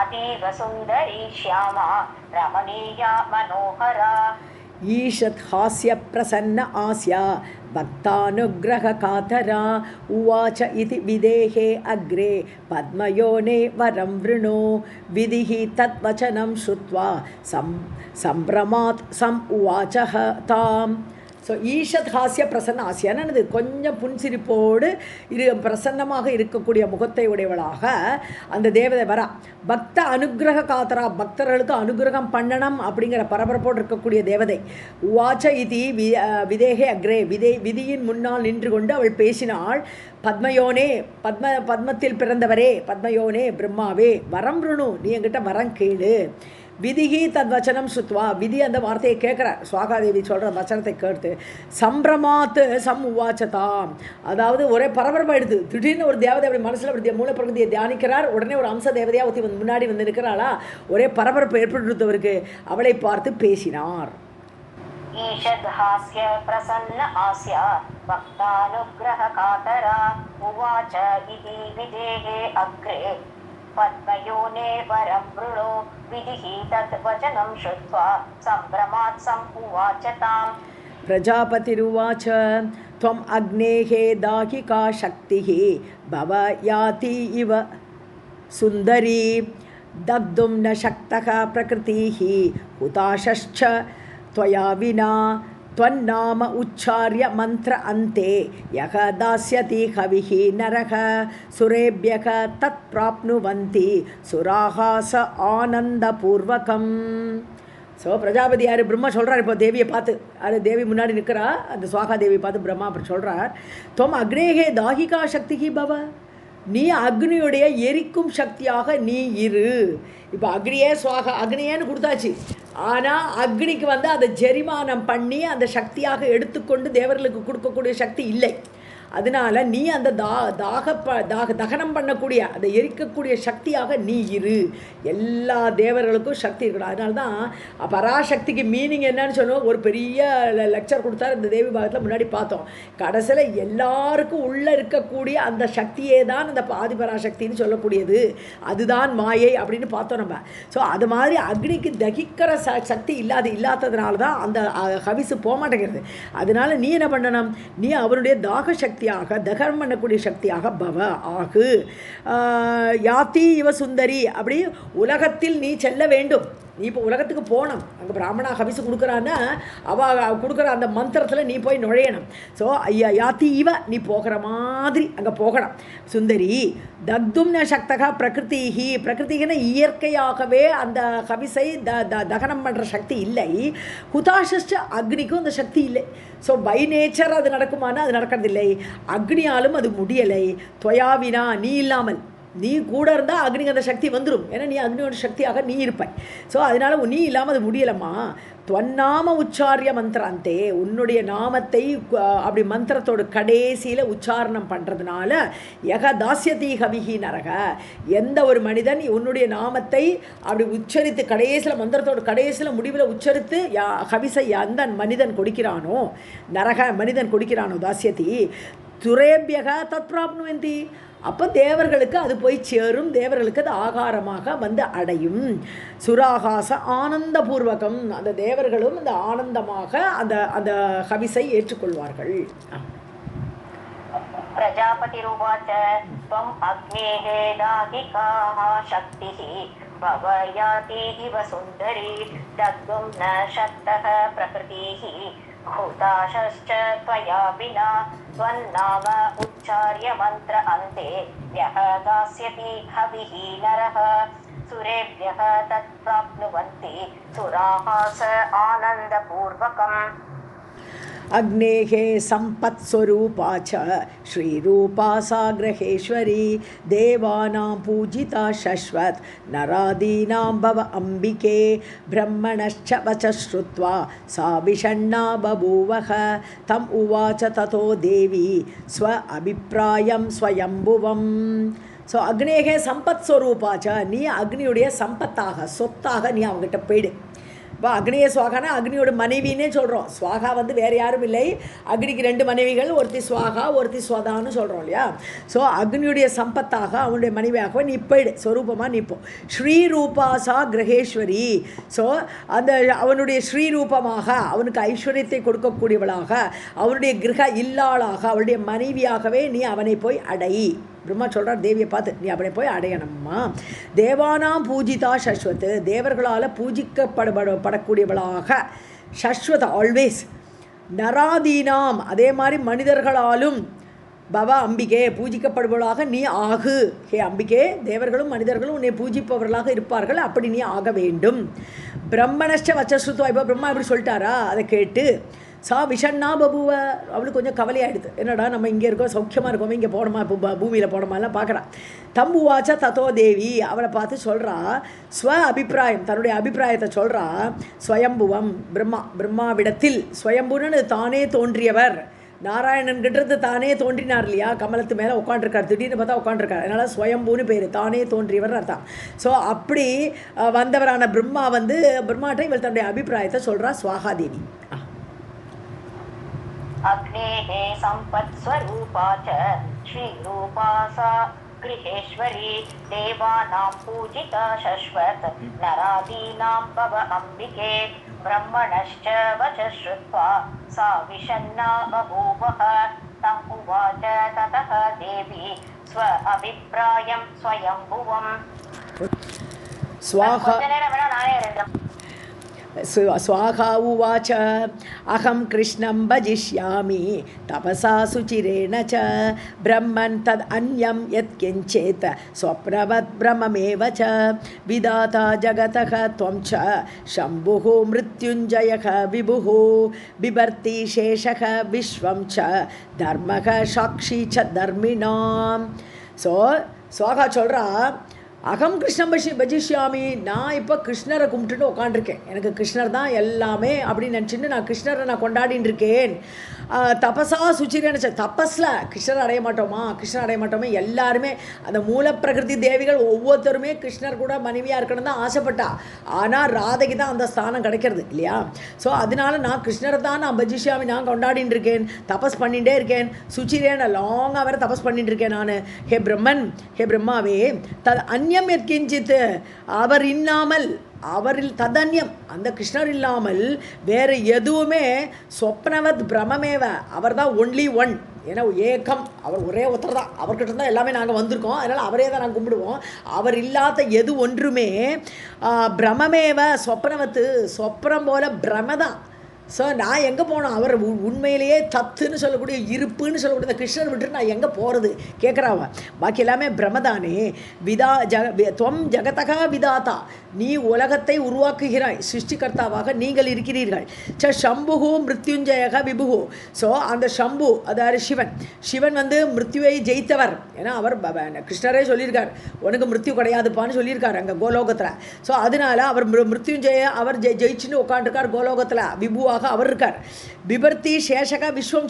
अतीव सुन्दरी श्यामा रमणीया मनोहरा. ईषत् हास्य प्रसन्न आस्या भक्तानुग्रहकातरा उवाच इति विदेहे अग्रे पद्मयोने वरं वृणो विधिः तद्वचनं श्रुत्वा सम्भ्रमात् सम् उवाचः ताम्. ஸோ ஈஷத் ஹாஸ்ய பிரசன்ன ஆசியானது கொஞ்சம் புன்சிரிப்போடு பிரசன்னமாக இருக்கக்கூடிய முகத்தை உடையவளாக அந்த தேவதை வரா. பக்த அனுகிரக காத்தரா பக்தர்களுக்கு அனுகிரகம் பண்ணணும் அப்படிங்கிற பரபரப்போடு இருக்கக்கூடிய தேவதை. உவாச்ச இதி விதேகே அக்ரே விதியின் முன்னால் நின்று கொண்டு அவள் பேசினாள். பத்மயோனே பத்மத்தில் பிறந்தவரே, பத்மயோனே பிரம்மாவே, வரம் ருணு நீ என்கிட்ட வரம் கேளு. விதிகி தத் வச்சனம் சுத்வா, விதி அந்த வார்த்தையை கேட்குறார், சுவாகாதேவி சொல்கிற வச்சனத்தை கேட்டு சம்பிரமாத்து உவாச்சதாம், அதாவது ஒரே பரபரப்பாயிடுது. திடீர்னு ஒரு தேவதை அப்படி மனசில் அப்படி மூல பிரகதியை தியானிக்கிறார். உடனே ஒரு அம்ச தேவதையாக ஒருத்தி வந்து முன்னாடி வந்து இருக்கிறாளா, ஒரே பரபரப்பு ஏற்படுத்தவருக்கு அவளை பார்த்து பேசினார். ईषद्हास्य प्रसन्न आस्या भक्तानुग्रहकातरा उवाच इति विदेहे अग्रे पद्मयोने वरं वृणो विधिः तत् वचनं श्रुत्वा सम्भ्रमात् समुवाच ताम्. प्रजापतिरुवाच त्वम् अग्नेः दाहिका शक्तिः भव याति इव सुन्दरी दग्धुं न शक्तः प्रकृतिः हुताशश्च त्वया विना त्वन्नाम उच्चार्य मंत्र अन्ते यः दास्यति हविः नरः सुरेभ्यः तत् प्राप्नुवन्ति सुराः स आनन्दपूर्वकम्. ஸோ பிரஜாபதி யார்? பிரம்மா சொல்கிறார். இப்போ தேவியை பார்த்து, அது தேவி முன்னாடி நிற்கிறா, அந்த சுவாகா தேவியை பார்த்து பிரம்மா அப்படி சொல்கிறார், தொம் அக்னேகே தாகிகா சக்திகி பவ, நீ அக்னியுடைய எரிக்கும் சக்தியாக நீ இரு. இப்போ அக்னியே சுவாகா அக்னியேன்னு கொடுத்தாச்சு, ஆனால் அக்னிக்கு வந்து அதை ஜெரிமானம் பண்ணி அந்த சக்தியாக எடுத்துக்கொண்டு தேவர்களுக்கு கொடுக்கக்கூடிய சக்தி இல்லை. அதனால் நீ அந்த தகனம் பண்ணக்கூடிய அதை எரிக்கக்கூடிய சக்தியாக நீ இரு. எல்லா தேவர்களுக்கும் சக்தி இருக்கணும். அதனால தான் பராசக்திக்கு மீனிங் என்னன்னு சொல்லுவோம். ஒரு பெரிய லெக்சர் கொடுத்தாரு இந்த தேவி பாகத்தில் முன்னாடி பார்த்தோம். கடைசியில் எல்லாருக்கும் உள்ளே இருக்கக்கூடிய அந்த சக்தியே தான் அந்த ஆதிபராசக்தின்னு சொல்லக்கூடியது, அதுதான் மாயை அப்படின்னு பார்த்தோம் நம்ம. ஸோ அது மாதிரி அக்னிக்கு தகிக்கிற சக்தி இல்லாததுனால தான் அந்த ஹவிசு போக மாட்டேங்கிறது. அதனால நீ என்ன பண்ணணும்? நீ அவருடைய தாக சக்தியாக தகனம் பண்ணக்கூடிய சக்தியாக பவ ஆகு. யாத்தி இவ சுந்தரி, அப்படி உலகத்தில் நீ செல்ல வேண்டும். நீ இப்போ உலகத்துக்கு போகணும். அங்கே பிராமணா ஹவிசு கொடுக்குறான்னா அவள் கொடுக்குற அந்த மந்திரத்தில் நீ போய் நுழையணும். ஸோ ஐயா யாத்தி இவ, நீ போகிற மாதிரி அங்கே போகணும். சுந்தரி தக்தும் ந சக்தகா பிரகிருதிஹி, பிரகிருதிகன இயற்கையாகவே அந்த ஹவிசை தகனம் பண்ணுற சக்தி இல்லை. ஹுதாஷ்ச அக்னிக்கும் அந்த சக்தி இல்லை. ஸோ பை நேச்சர் அது நடக்குமானா அது நடக்கிறதில்லை. அக்னியாலும் அது முடியலை. துவயாவினா, நீ இல்லாமல், நீ கூட இருந்தால் அக்னிக்கு அந்த சக்தி வந்துடும். ஏன்னா நீ அக்னியோட சக்தியாக நீ இருப்பாய். ஸோ அதனால் நீ இல்லாமல் அது முடியலம்மா. துவன்னாம உச்சாரிய மந்திராந்தே, உன்னுடைய நாமத்தை அப்படி மந்திரத்தோட கடைசியில் உச்சாரணம் பண்ணுறதுனால யக தாஸ்யதி ஹவிஹி நரக, எந்த ஒரு மனிதன் உன்னுடைய நாமத்தை அப்படி உச்சரித்து கடைசியில் மந்திரத்தோட கடைசியில் முடிவில் உச்சரித்து ஹவிசை அந்த மனிதன் கொடுக்கிறானோ, நரக மனிதன் கொடுக்கிறானோ, தாஸ்யதி துரேபியக தத் பிராப்னுவந்தி, அப்போ தேவர்களுக்கு அது போய் சேரும், தேவர்களுக்கு அது ஆகாரமாக வந்து அடையும். சுராகாச ஆனந்தபூர்வகம், அந்த தேவர்களும் அந்த ஆனந்தமாக அந்த அந்த ஹவிசை ஏற்றுக்கொள்வார்கள். பிரஜாபதிருவாச்ச த்வம் அக்னேஹ தாகிகாஹ சக்திஹ பவயாதி இவ சுந்தரி தக்தும் ந சக்தஹ பிரகிருதிஹ ஹுதாஷஸ்ச த்வயா வினா त्वन्नाम उच्चार्य मंत्र अन्ते यः दास्यति हविः नरः सुरेभ्यः तत् प्राप्नुवन्ति सुराः स आनन्दपूर्वकम्. अग्नेः सम्पत्स्वरूपा च श्रीरूपा सा ग्रहेश्वरी देवानां पूजिता शश्वत् नरादीनां भव अम्बिके ब्रह्मणश्च वच श्रुत्वा सा विषण्णा बभूवः तम् उवाच ततो देवी स्व अभिप्रायं स्वयंभुवम्. ஸோ அக்னேகே சம்பத் ஸ்வரூபாச்ச, நீ அக்னியுடைய சம்பத்தாக சொத்தாக நீ அவங்ககிட்ட போயிடு. இப்போ அக்னியை சுவாகானா அக்னியோட மனைவின்னே சொல்கிறோம். சுவாகா வந்து வேறு யாரும் இல்லை, அக்னிக்கு 2 மனைவிகள், ஒருத்தி சுவாகா ஒருத்தி ஸ்வதான்னு சொல்கிறோம் இல்லையா. ஸோ அக்னியுடைய சம்பத்தாக அவனுடைய மனைவியாகவே நீ போயிடு, ஸ்வரூபமாக நிற்போம். ஸ்ரீரூபாசா கிரகேஸ்வரி, ஸோ அந்த அவனுடைய ஸ்ரீரூபமாக அவனுக்கு ஐஸ்வர்யத்தை கொடுக்கக்கூடியவளாக, அவனுடைய கிரக இல்லாளாக, அவளுடைய மனைவியாகவே நீ அவனை போய் அடை. பிரம்மா சொல்கிறார் தேவியை பார்த்து, நீ அப்படி போய் அடையணும்மா. தேவானாம் பூஜிதா சஸ்வத், தேவர்களால் பூஜிக்கப்படக்கூடியவளாக, சஸ்வத் ஆல்வேஸ். நராதீனாம், அதே மாதிரி மனிதர்களாலும் பவ அம்பிகே பூஜிக்கப்படுபவளாக நீ ஆகு. ஹே அம்பிகே, தேவர்களும் மனிதர்களும் உன்னை பூஜிப்பவர்களாக இருப்பார்கள், அப்படி நீ ஆக வேண்டும். பிரம்மணஷ்ட வச்சஸ்ருத்வா, இப்போ பிரம்மா இப்படி சொல்லிட்டாரா, அதை கேட்டு சா விஷண்ணா பபுவ. அவளுக்கு கொஞ்சம் கவலையாயிடுது, என்னடா நம்ம இங்கே இருக்கோம் சௌக்கியமாக இருக்கோமே, இங்கே போனோமா இப்போ பூமியில் போனோமாலாம் பார்க்குறான். தம்புவாச்சா தத்தோ தேவி, அவளை பார்த்து சொல்கிறா ஸ்வ அபிப்பிராயம், தன்னுடைய அபிப்பிராயத்தை சொல்கிறா. ஸ்வயம்புவம் பிரம்மாவிடத்தில், ஸ்வயம்புன்னு தானே தோன்றியவர், நாராயணன்கிட்டது தானே தோன்றினார் இல்லையா, கமலத்து மேலே உட்காண்டிருக்கார், திடீர்னு பார்த்தா உட்காண்டிருக்கார், அதனால் ஸ்வயம்பூன்னு பேர், தானே தோன்றியவர் அர்த்தம். ஸோ அப்படி வந்தவரான பிரம்மா வந்து பிரம்மாட்ட இவள் தன்னுடைய அபிப்பிராயத்தை சொல்கிறா ஸ்வாகாதேவி. அக்னேஹே சம்பத் ஸ்வரூபா ச ஸ்ரீரூபா சா गृहेश्वरी देवानां पूजिता शश्वत नरादीनां भव अम्बिके ब्रह्मणश्च वच श्रुत्वा सा विषण्णा बभूवः तं उवाच ततः देवी स्व अभिप्रायं स्वयंभुवम् स्वाहा स्वाहा उवाच अहं कृष्णं भजिष्यामि तपसा सुचिरेण च ब्रह्मन् तद् अन्यं यत्किञ्चेत् स्वप्नवत् ब्रह्ममेव च विधाता जगतः त्वं च शम्भुः मृत्युञ्जयः विभुः बिभर्ति शेषः विश्वं च धर्मः साक्षी च धर्मिणां. ஸோ ஸ்வாகா சொல்கிறா, அகம் கிருஷ்ணம் பஜிஷ்யாமி, நான் இப்போ கிருஷ்ணரை கும்பிட்டுட்டு உட்காண்டிருக்கேன், எனக்கு கிருஷ்ணர் தான் எல்லாமே அப்படின்னு நினச்சிட்டு நான் கிருஷ்ணரை நான் கொண்டாடின்னு இருக்கேன். தபஸா சுச்சிரேன்னு, தபஸில் கிருஷ்ணர் அடைய மாட்டோமா, கிருஷ்ணர் அடைய மாட்டோமே, எல்லாருமே அந்த மூல பிரகிருதி தேவிகள் ஒவ்வொருத்தருமே கிருஷ்ணர் கூட மனைவியாக இருக்கணும் தான் ஆசைப்பட்டா. ஆனால் ராதைக்கு தான் அந்த ஸ்தானம் கிடைக்கிறது இல்லையா. ஸோ அதனால நான் கிருஷ்ணரை தான் நான் பஜிஷ்யாமி, நான் கொண்டாடின்னு இருக்கேன், தபஸ் பண்ணிகிட்டே இருக்கேன். சுச்சிரேன்னு லாங்காக வேறு தபஸ் பண்ணிட்டு இருக்கேன் நான். ஹே பிரம்மன், ஹே பிரம்மாவே, தது அந்நியம் எத்கிஞ்சித்து, அவர் இல்லாமல், அவரில் ததன்யம், அந்த கிருஷ்ணர் இல்லாமல் வேறு எதுவுமே, சொப்னவத் பிரமமேவ, அவர் தான் ஒன்லி ஒன், ஏன்னா ஏக்கம், அவர் ஒரே ஒருத்தர் தான், அவர்கிட்ட தான் எல்லாமே நாங்கள் வந்திருக்கோம், அதனால் அவரே தான் நாங்கள் கும்பிடுவோம். அவர் இல்லாத எது ஒன்றுமே பிரமமேவ சொப்னவத்து, சொப்னம் போல பிரமதான். ஸோ நான் எங்கே போனோம், அவர் உண்மையிலேயே தத்துன்னு சொல்லக்கூடிய இருப்புன்னு சொல்லக்கூடிய இந்த கிருஷ்ணர் விட்டுட்டு நான் எங்கே போகிறது கேட்குறாவ. பாக்கி எல்லாமே பிரமதானே. துவம் ஜகதகா விதாத்தா, நீ உலகத்தை உருவாக்குகிறாய், சிருஷ்டிகர்த்தாவாக நீங்கள் இருக்கிறீர்கள். சம்புகு மிருத்யுஞ்சயக விபுகு. ஸோ அந்த சம்பு அதாவது சிவன், சிவன் வந்து மிருத்யுவை ஜெயித்தவர். ஏன்னா அவர் கிருஷ்ணரே சொல்லியிருக்கார், உனக்கு மிருத்யு கிடையாதுப்பான்னு சொல்லியிருக்கார் அங்கே கோலோகத்தில். ஸோ அதனால அவர் மிருத்யுஞ்சய, அவர் ஜெயிச்சுன்னு உட்காந்துருக்கார் கோலோகத்தில், விபுவா அவர் இருக்கார். பிபர்த்தி சேஷக விஸ்வம்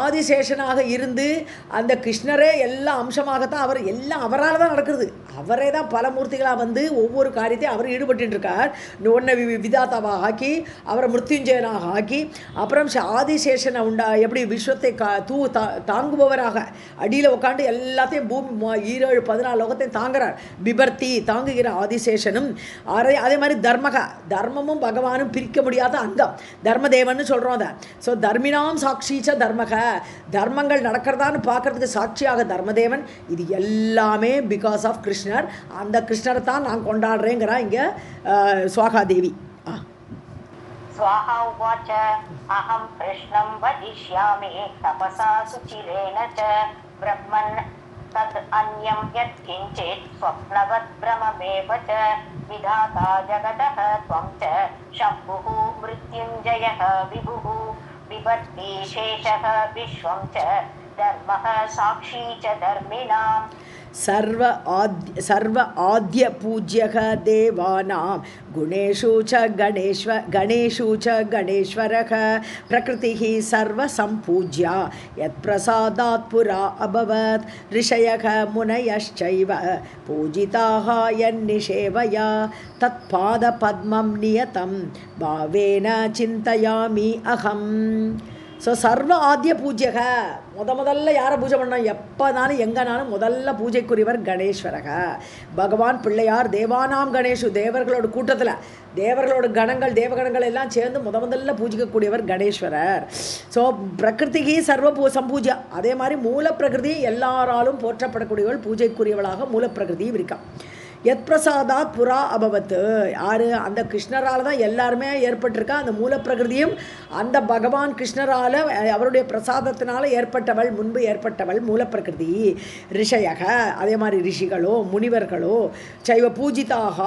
ஆதிசேஷனாக இருந்து அந்த கிருஷ்ணரே எல்லா அம்சமாகத்தான், அவர் எல்லாம் அவரால் தான் நடக்கிறது, அவரே தான் பல மூர்த்திகளாக வந்து ஒவ்வொரு காரியத்தையும் அவர் ஈடுபட்டு இருக்கார். ஒன்றை விதாத்தாவாக ஆக்கி, அவரை மிருத்யுஞ்சயனாக ஆக்கி, அப்புறம் ஆதிசேஷனை எப்படி விஸ்வத்தை தாங்குபவராக அடியில் உட்காந்து எல்லாத்தையும் பூமி 7-14 லோகத்தையும் தாங்குறார். பிபர்த்தி தாங்குகிற ஆதிசேஷனும், அதே மாதிரி தர்மமும் பகவானும் பிரிக்க முடியாத அங்கம், தர்மதேவன்னு சொல்கிறோம் அதை. ஸோ தர்மினாம் சாட்சிச்ச தர்மக, தர்மங்கள் நடக்கிறதான்னு பார்க்கறதுக்கு சாட்சியாக தர்மதேவன். இது எல்லாமே பிகாஸ் ஆஃப் கிருஷ்ணர். அந்த கிருஷ்ணரை தான் நான் கொண்டாடுறேங்கிறா இங்கே ஸ்வாகாதேவி. स्वाहा उवाच अहं कृष्णं वदिष्यामि तपसा सुचिरेण च ब्रह्मन् तद् अन्यं यत्किञ्चित् स्वप्नवत् भ्रममेव च विधाता जगतः त्वं च शम्भुः मृत्युञ्जयः विभुः बिभर्ति शेषः विश्वं च धर्मः साक्षी च धर्मिणाम्. सर्व आद्य पूज्यः देवानां गुणेषु च गणेश्वरः प्रकृतिः सर्वसम्पूज्या यत्प्रसादात् पुरा अभवत् ऋषयः मुनयश्चैव पूजिताः यन्निषेवया तत्पादपद्मं नियतं भावेन चिन्तयामि अहम्. ஸோ சர்வ ஆத்திய பூஜ்யக, முதல்ல யாரை பூஜை பண்ணோம், எப்போனாலும் எங்கேனாலும் முதல்ல பூஜைக்குரியவர் கணேஸ்வரக, பகவான் பிள்ளையார். தேவானாம் கணேஷு, தேவர்களோட கூட்டத்தில் தேவர்களோட கணங்கள் தேவகணங்கள் எல்லாம் சேர்ந்து முதல்ல பூஜிக்கக்கூடியவர் கணேஸ்வரர். ஸோ பிரகிருதிக்கு சர்வ சம்பூஜா, அதே மாதிரி மூல பிரகிருதி எல்லாராலும் போற்றப்படக்கூடியவள், பூஜைக்குரியவளாக மூல பிரகிருதியும் இருக்கான். எத் பிரசாதாத் புரா அபவத். யார்? அந்த கிருஷ்ணரால் தான் எல்லாருமே ஏற்பட்டிருக்கா. அந்த மூலப்பிரகிருதியும் அந்த பகவான் கிருஷ்ணரால் அவருடைய பிரசாதத்தினால ஏற்பட்டவள், முன்பு ஏற்பட்டவள் மூலப்பிரகிருதி. ரிஷயக, அதே மாதிரி ரிஷிகளோ முனிவர்களோ சைவ பூஜிதாக.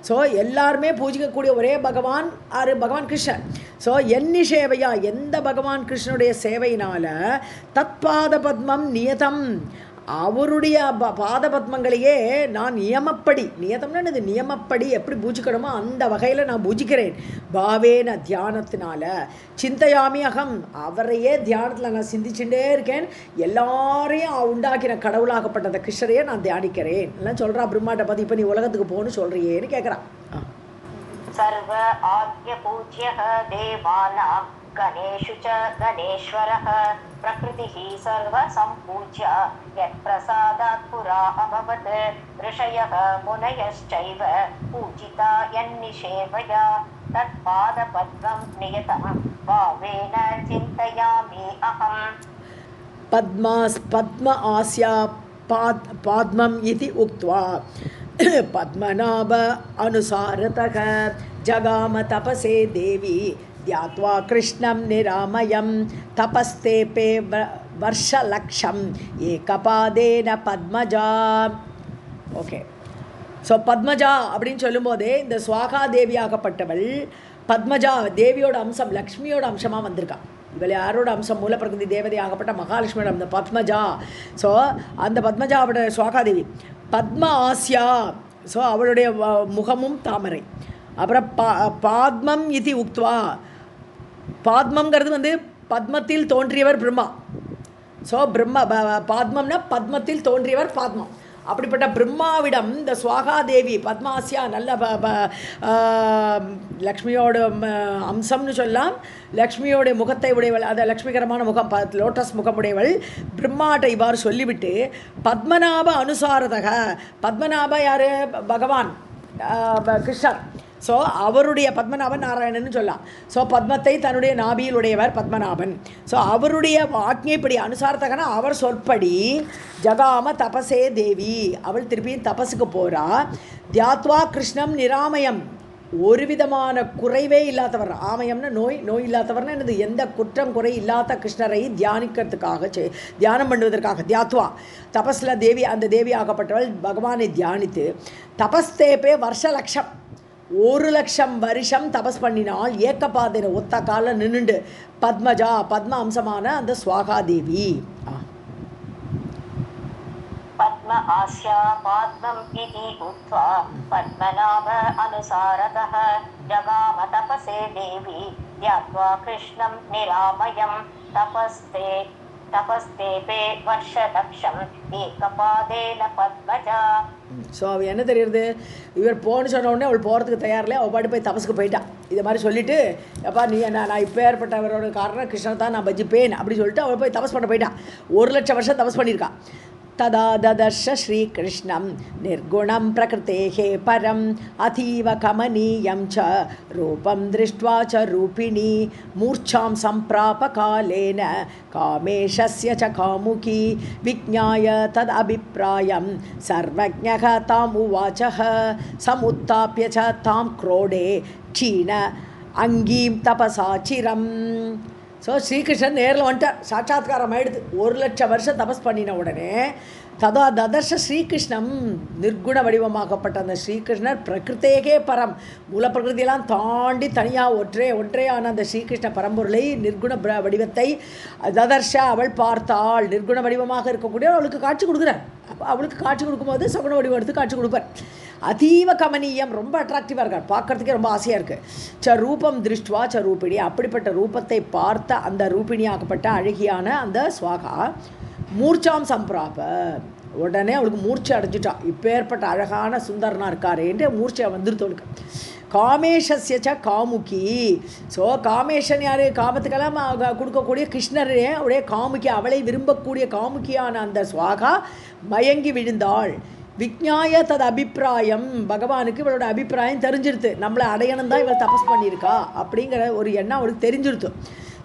ஸோ எல்லாருமே பூஜிக்கக்கூடிய ஒரே பகவான் யார்? பகவான் கிருஷ்ணன். ஸோ என்னி சேவையா, எந்த பகவான் கிருஷ்ணனுடைய சேவையினால் தத்பாத பத்மம் நியதம், அவருடைய பாத பத்மங்களையே நான் நியமப்படி, நியதம்னா இது நியமப்படி எப்படி பூஜிக்கணுமோ அந்த வகையில் நான் பூஜிக்கிறேன். பாவேன, தியானத்தினால. சிந்தையாமி அகம், அவரையே தியானத்தில் நான் சிந்திச்சுட்டே இருக்கேன். எல்லாரையும் உண்டாக்கின கடவுளாகப்பட்ட அந்த கிருஷ்ணரையே நான் தியானிக்கிறேன் எல்லாம் சொல்கிறா பிரம்மாட்ட பார்த்து. இப்போ நீ உலகத்துக்கு போகணும்னு சொல்கிறியேன்னு கேட்குறான். சர்வ ஆத்ய பூஜ்யः தேவானாம் கணேஷு ச கணேஸ்வரः பிரகிருதிः சர்வ சம்பூஜ்ய யத் பிரசாதாத் புரா அபவத் ரிஷயः முனயश्चैव பூஜிதா யன்னிஷேவயா தத் பாத பத்மம் நியதம் பாவேன சிந்தயாமி அகம். பத்ம ஆஸ்யா பாத்மம் இதி உக்த்வா பத்மநாப அனுசாரதக ஜகாம தபசே தேவி தியாத்வா கிருஷ்ணம் நிராமயம் தபஸ்தேபே வர்ஷலக்ஷம் ஏகபாதேன பத்மஜா. ஓகே, ஸோ பத்மஜா அப்படின்னு சொல்லும்போதே இந்த ஸ்வாகா தேவியாகப்பட்டவள் பத்மஜா தேவியோட அம்சம், லக்ஷ்மியோட அம்சமாக வந்திருக்கா. இவள் யாரோட அம்சம்? மூலப்பிரகிருதி தேவதை ஆகப்பட்ட மகாலட்சுமியோட அந்த பத்மஜா. ஸோ அந்த பத்மஜாவோட ஸ்வாகாதேவி. பத்ம ஆஸ்யா, ஸோ அவளுடைய முகமும் தாமரை. அப்புறம் பாத்மம் இதி உக்த்வா, பாத்மங்கிறது பத்மத்தில் தோன்றியவர் பிரம்மா. ஸோ பாத்மம்னா பத்மத்தில் தோன்றியவர் பாத்மம். அப்படிப்பட்ட பிரம்மாவிடம் இந்த ஸ்வாகாதேவி பத்மாசியா நல்ல லக்ஷ்மியோட அம்சம்னு சொல்லலாம். லக்ஷ்மியோடைய முகத்தை உடையவள், அது லக்ஷ்மிகரமான முகம், லோட்டஸ் முகமுடையவள். பிரம்மாட்ட இவ்வாறு சொல்லிவிட்டு பத்மநாப அனுசாரதக, பத்மநாப யார்? பகவான் கிருஷ்ணர். ஸோ அவருடைய பத்மநாபன் நாராயணன் சொல்லலாம். ஸோ பத்மத்தை தன்னுடைய நாபியில் உடையவர் பத்மநாபன். ஸோ அவருடைய ஆக்ஞைப்படி அனுசாரத்தகனா அவர் சொற்படி ஜகாம தபசே தேவி, அவள் திருப்பியும் தபஸுக்கு போகிறா. தியாத்வா கிருஷ்ணம் நிராமயம், ஒரு விதமான குறைவே இல்லாதவர். ஆமயம்னா நோய், நோய் இல்லாதவர்னா என்னது? எந்த குற்றம் குறை இல்லாத கிருஷ்ணரை தியானிக்கிறதுக்காக, தியானம் பண்ணுவதற்காக. தியாத்வா தபஸில் தேவி, அந்த தேவி ஆகப்பட்டவள் பகவானை தியானித்து தபஸ்தேபே வருஷலக்ஷம், 1,00,000 வருஷம் தபஸ் பண்ணினால் ஏக்கபாதையின ஒத்த கால நின்றுண்டு பத்மஜா, பத்ம அம்சமான அந்த ஸ்வாகாதேவி. பத்ம ஆஸ்யா பாத்மம் இதி உக்த்வா பத்மநாப அனுசாரதः ஜகாம தபசே தேவி தியாத்வா கிருஷ்ணம் நிராமயம் தபஸ்தேபே வர்ஷலக்ஷம் ஏகபாதேன பத்மஜா. ஸோ அவள் என்ன தெரியுது? இவர் போன்னு சொன்ன உடனே அவள் போகிறதுக்கு தயாரில்லை. அவள் பாட்டு போய் தபஸுக்கு போயிட்டான். இதை மாதிரி சொல்லிவிட்டு, எப்பா நீ நான் இப்போ ஏற்பட்டவரோட காரணம் கிருஷ்ணன் தான், நான் பஜிப்பேன் அப்படி சொல்லிட்டு அவள் போய் தபஸ் பண்ண போயிட்டான். 1,00,000 வருஷம் தபஸ் பண்ணியிருக்கா. तदा ददर्श श्रीकृष्णं निर्गुणं प्रकृतेः परम् अतीव कमनीयं च रूपं दृष्ट्वा च रूपिणी मूर्छां सम्प्राप कालेन कामेशस्य च कामुकी विज्ञाय तदभिप्रायं सर्वज्ञः ताम् उवाचः समुत्थाप्य च तां क्रोडे क्षीण अङ्गीं तपसा चिरम्. ஸோ ஸ்ரீகிருஷ்ணன் நேரில் வந்துட்டார், சாட்சாத்காரம் ஆகிடுது. 1,00,000 வருஷம் தபஸ் பண்ணின உடனே ததா ததர்ஷ ஸ்ரீகிருஷ்ணம், நிர்குண வடிவமாகப்பட்ட அந்த ஸ்ரீகிருஷ்ணர் பிரகிருத்தேகே பரம், மூலப்பிரகிருதியெல்லாம் தாண்டி தனியாக ஒன்றேயான அந்த ஸ்ரீகிருஷ்ண பரம்பொருளை நிர்குண வடிவத்தை ததர்ஷ அவள் பார்த்தாள். நிர்குண வடிவமாக இருக்கக்கூடிய அவளுக்கு காட்சி கொடுக்குறார். அப்போ அவளுக்கு காட்சி கொடுக்கும்போது சகுண வடிவம் எடுத்து காட்சி கொடுப்பார். அதீவ கமனீயம், ரொம்ப அட்ராக்டிவாக இருக்கார், பார்க்குறதுக்கே ரொம்ப ஆசையாக இருக்குது. ச ரூபம் திருஷ்டுவா ச ரூபிணி, அப்படிப்பட்ட ரூபத்தை பார்த்த அந்த ரூபிணியாக்கப்பட்ட அழகியான அந்த ஸ்வாகா மூர்ச்சாம் சம்பிராப, உடனே அவளுக்கு மூர்ச்சை அடைஞ்சிட்டா. இப்போ ஏற்பட்ட அழகான சுந்தரனாக இருக்காரேன்ட்டு மூர்ச்சை வந்துருது அவளுக்கு. காமேஷஸ்ய காமுகி, ஸோ காமேஷன் யார்? காமத்துக்கெல்லாம் கொடுக்கக்கூடிய கிருஷ்ணரே அவளுடைய காமுகி, அவளை விரும்பக்கூடிய காமுகியான அந்த ஸ்வாகா மயங்கி விழுந்தாள். விக்ஞாய தது அபிப்பிராயம், பகவானுக்கு இவளோட அபிப்பிராயம் தெரிஞ்சிருது. நம்மளை அடையணும் தான் இவள் தபஸ் பண்ணியிருக்கா அப்படிங்கிற ஒரு எண்ணம் அவளுக்கு தெரிஞ்சிருது.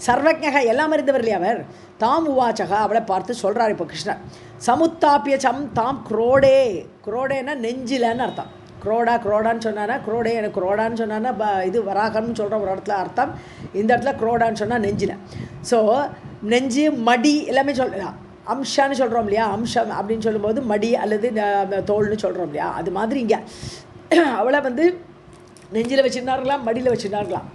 சர்வஜக எல்லாம் அறிந்தவர் இல்லையா அவர். தாம் உவாச்சகா அவளை பார்த்து சொல்கிறார் இப்போ கிருஷ்ணர். சமுத்தாப்பிய சம் தாம் குரோடே, குரோடேன்னா நெஞ்சிலன்னு அர்த்தம். குரோடான்னு சொன்னானா, குரோடே எனக்கு குரோடான்னு சொன்னான்னா இது வராகம்னு சொல்கிற ஒரு இடத்துல அர்த்தம். இந்த இடத்துல குரோடான்னு சொன்னால் நெஞ்சில். ஸோ நெஞ்சு மடி எல்லாமே சொல்லலாம். அம்ஷான்னு சொல்கிறோம் இல்லையா, அம்சம் அப்படின்னு சொல்லும்போது மடி அல்லது தோல்னு சொல்கிறோம் இல்லையா, அது மாதிரி இங்கே அவளை வந்து நெஞ்சில் வச்சுருந்தார்களாம், மடியில் வச்சுருந்தார்களாம்.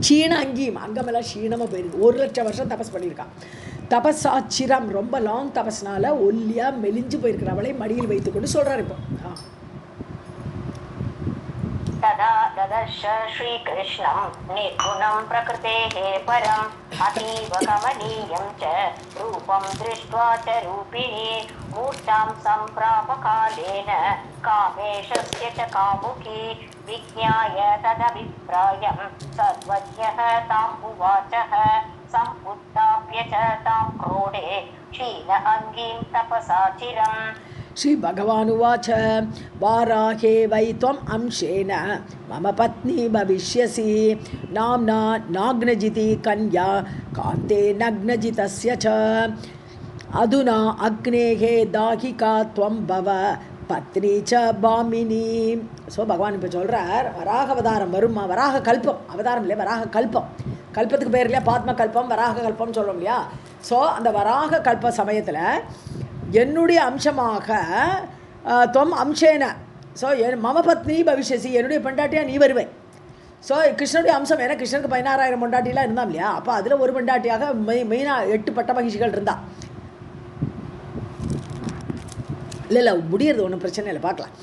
சீன அங்கேயும் அங்கமெல்லாம் க்ஷீணமாக போயிருக்கு. 1,00,000 வருஷம் தபஸ் பண்ணியிருக்கான். தபஸாச்சிரம் ரொம்ப லாங் தபஸ்னால ஒல்லியாக மெலிஞ்சு போயிருக்கிற அவளை மடியில் வைத்துக்கொண்டு சொல்கிறார் இப்போ. तदा ददर्श श्रीकृष्णं निर्गुणं प्रकृतेः परम् अतीव कमनीयं च रूपं दृष्ट्वा च रूपिणी मूर्छां सम्प्रापकालेन कामेशस्य च कामुकी विज्ञाय तदभिप्रायं सर्वज्ञः ताम् उवाचः समुत्थाप्य च तां क्रोडे क्षीण अङ्गीं तपसा चिरम्. श्री भगवानुवाच वाराहे वै त्वम् अंशेन मम पत्नी भविष्यसि नाम्ना नाग्नजिति कन्या कान्ते नग्नजितस्य च अधुना अग्नेः दाहिका त्वं भव பத்னி ச பாமினி. ஸோ பகவான் இப்போ சொல்கிறார், வராக அவதாரம் வருமா, வராக கல்பம் அவதாரம் இல்லையா, வராக கல்பம். கல்பத்துக்கு பேர் இல்லையா பாத்ம கல்பம், வராக கல்பம்னு சொல்கிறோம் இல்லையா. ஸோ அந்த வராக கல்ப சமயத்தில் என்னுடைய அம்சமாக துவம் அம்சேன, ஸோ மம பத்னி பவிஷ்யசி, என்னுடைய பெண்டாட்டியாக நீ வருவேன். ஸோ கிருஷ்ணனுடைய அம்சம், ஏன்னா கிருஷ்ணனுக்கு 16,000 பெண்டாட்டிலாம் இருந்தான் இல்லையா, அப்போ அதில் ஒரு பெண்டாட்டியாக மெயினாக 8 பட்ட மகிழ்ச்சிகள் இருந்தான். இல்லை முடியறது ஒன்றும் பிரச்சனை இல்லை, பார்க்கலாம்.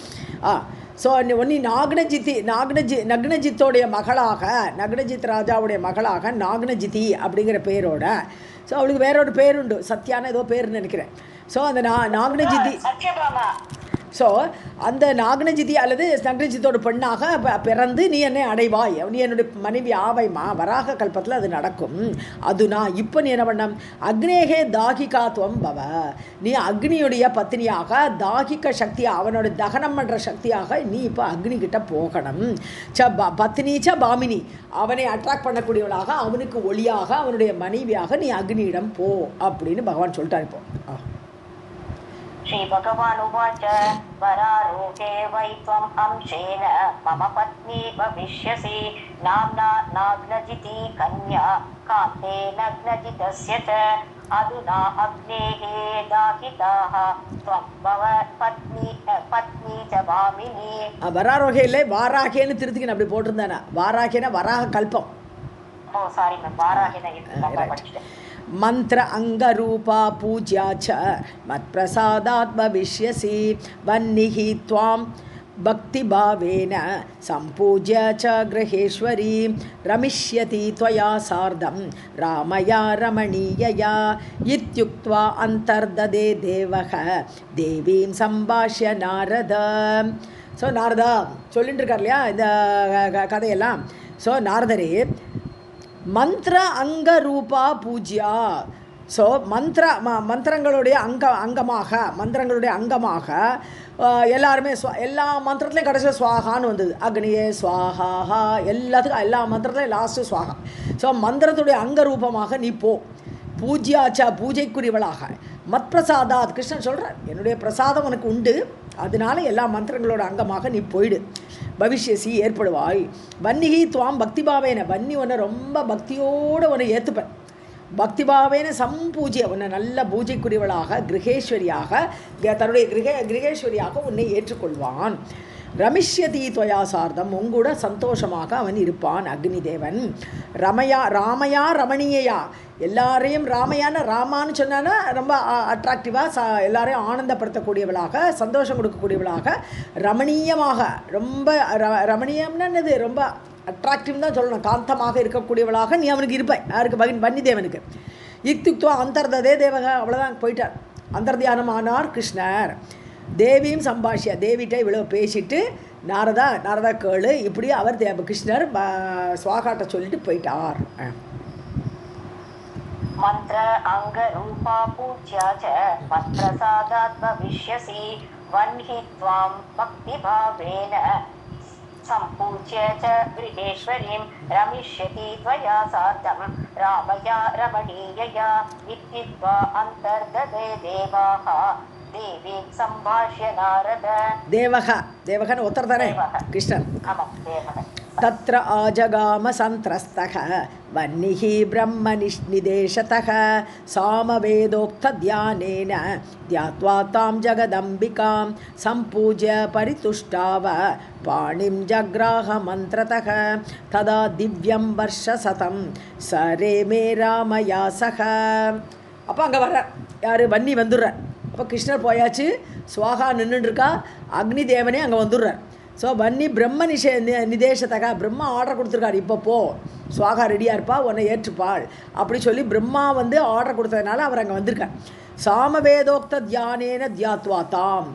ஸோ ஒன்னி நக்னஜித்தோடைய மகளாக, நக்னஜித் ராஜாவுடைய மகளாக நாக்னஜிதி அப்படிங்கிற பேரோட, ஸோ அவளுக்கு வேற ஒரு பேர் உண்டு, சத்யான ஏதோ பேர்னு நினைக்கிறேன். ஸோ அந்த நாக்னஜிதி, ஸோ அந்த நாக்னஜிதி அல்லது நக்னஜித்தோட பெண்ணாக பிறந்து நீ என்னை அடைவாய், நீ என்னுடைய மனைவி ஆவைமா, வராக கல்பத்தில் அது நடக்கும். அதுனா இப்போ நீ என்ன பண்ண, அக்னேகே தாகிகாத்துவம் பவ, நீ அக்னியுடைய பத்னியாக, தாகிக்க சக்தியாக, அவனோட தகனம் பண்ணுற சக்தியாக நீ இப்போ அக்னிகிட்ட போகணும். பத்னி ச பாமினி, அவனை அட்ராக்ட் பண்ணக்கூடியவளாக, அவனுக்கு ஒளியாக, அவனுடைய மனைவியாக நீ அக்னியிடம் போ அப்படின்னு பகவான் சொல்லிட்டார் இப்போ. श्री भगवान् उवाच वरारोहे वै त्वम् अंशेन मम पत्नी भविष्यसि नाम्ना नाग्नजिति कन्या कान्ते नग्नजितस्य च अधुना अग्नेः दाहिताः त्वं भव पत्नी च भामिनी. வராரோகே இல்லை, வாராகேன்னு திருத்திக்கணும், அப்படி போட்டிருந்தானா. வாராகேனா வராக கல்பம். ஓ சாரி மேம், வாராகே படிச்சுட்டேன். मंत्र अंगरूपा पूज्या च मत्प्रसादात् भविष्यसि वह्निः त्वां भक्तिभावेन सम्पूज्य च गृहेश्वरी रमिष्यति त्वया सार्धं रामया रमणीयया इत्युक्त्वा अन्तर्ददे देवः देवीं सम्भाष्य नारद. ஸோ நாரதா சொல்லிட்டு இருக்கார் இல்லையா இந்த கதையெல்லாம். ஸோ நாரதரே மந்திர அங்க ரூபா பூஜ்யா, ஸோ மந்திரங்களுடைய அங்கமாக, மந்திரங்களுடைய அங்கமாக எல்லாருமே எல்லா மந்திரத்துலையும் கடைசியில் ஸ்வாகான்னு வந்தது. அக்னியே ஸ்வாஹா, எல்லாத்துக்கும் எல்லா மந்திரத்துலையும் லாஸ்ட்டு ஸ்வாகா. ஸோ மந்திரத்துடைய அங்க ரூபமாக நீ போ. பூஜ்யாச்சா பூஜைக்குரியவளாக, மத் பிரசாதாத் கிருஷ்ணன் சொல்கிறார், என்னுடைய பிரசாதம் உனக்கு உண்டு, அதனால எல்லா மந்திரங்களோட அங்கமாக நீ போயிடு. பவிஷ்யசி ஏற்படுவாய். வன்னிகி துவாம் பக்திபாவேன, வன்னி உன்னை ரொம்ப பக்தியோடு உன்னை ஏற்றுப்பேன். பக்திபாவேன சம்பூஜ்ய, உன்னை நல்ல பூஜைக்குரியவளாக, கிரகேஸ்வரியாக, தன்னுடைய கிரகேஸ்வரியாக உன்னை ஏற்றுக்கொள்வான். ரமிஷ்யதி துவயா சார்தம், உங்கூட சந்தோஷமாக அவன் இருப்பான் அக்னி தேவன். ராமையா ரமணீயா, எல்லாரையும் ராமையான ராமான்னு சொன்னான்னா ரொம்ப அட்ராக்டிவாக எல்லாரையும் ஆனந்தப்படுத்தக்கூடியவளாக, சந்தோஷம் கொடுக்கக்கூடியவளாக, ரமணீயமாக, ரொம்ப ரமணீயம்னா என்னது, ரொம்ப அட்ராக்டிவ் தான் சொல்லணும், காந்தமாக இருக்கக்கூடியவளாக நீ அவனுக்கு இருப்பாய். யாருக்கு, வன்னி தேவனுக்கு. இத்துக்துவா அந்தர்ததே தேவக, அவ்வளோதான் போயிட்டார், அந்தர்தியானம் ஆனார் கிருஷ்ணர். தேவியும் சம்பாஷியா, தேவிட்ட இவ்வளோ பேசிட்டு நாரதா கேளு, இப்படி அவர் கிருஷ்ணர் ஸ்வாகாட்ட சொல்லிட்டு போயிட்டார். मंत्र अंग रूपा पूज्या च मत्प्रसादात् भविष्यसि वह्नि त्वां भक्तिभावेन सम्पूज्य च गृहेश्वरीं रमिष्यति त्वया सार्धं रामया रमणीयया इत्युक्त्वा अन्तर्ददे देवाः देवीं सम्भाष्य नारद தேவகன் ஒருத்தர் தானே கிருஷ்ணன். आमां देवः तत्र आजगाम सन्त्रस्तः वह्निः ब्रह्मनिदेशतः सामवेदोक्तध्यानेन ध्यात्वा तां जगदम्बिकां सम्पूज्य परितुष्टाव पाणिं जग्राहमन्त्रतः तदा दिव्यं वर्षशतं स रेमे रामया सह. அப்போ அங்கே வர்றார் யார்? வன்னி வந்துடுறார். அப்போ கிருஷ்ணர் போயாச்சு, சுவாகா நின்றுருக்கா, அக்னி தேவனே அங்கே வந்துடுறார். ஸோ வன்னி பிரம்ம நிதேசத்தக பிரம்மா ஆர்டர் கொடுத்துருக்காரு, இப்போ போ, சுவாகா ரெடியாக இருப்பா, உன்னை ஏற்றுப்பாள் அப்படி சொல்லி பிரம்மா வந்து ஆர்டர் கொடுத்ததுனால அவர் அங்கே வந்திருக்கார். சாமவேதோக்த தியானேன தியாத்வா தாம்,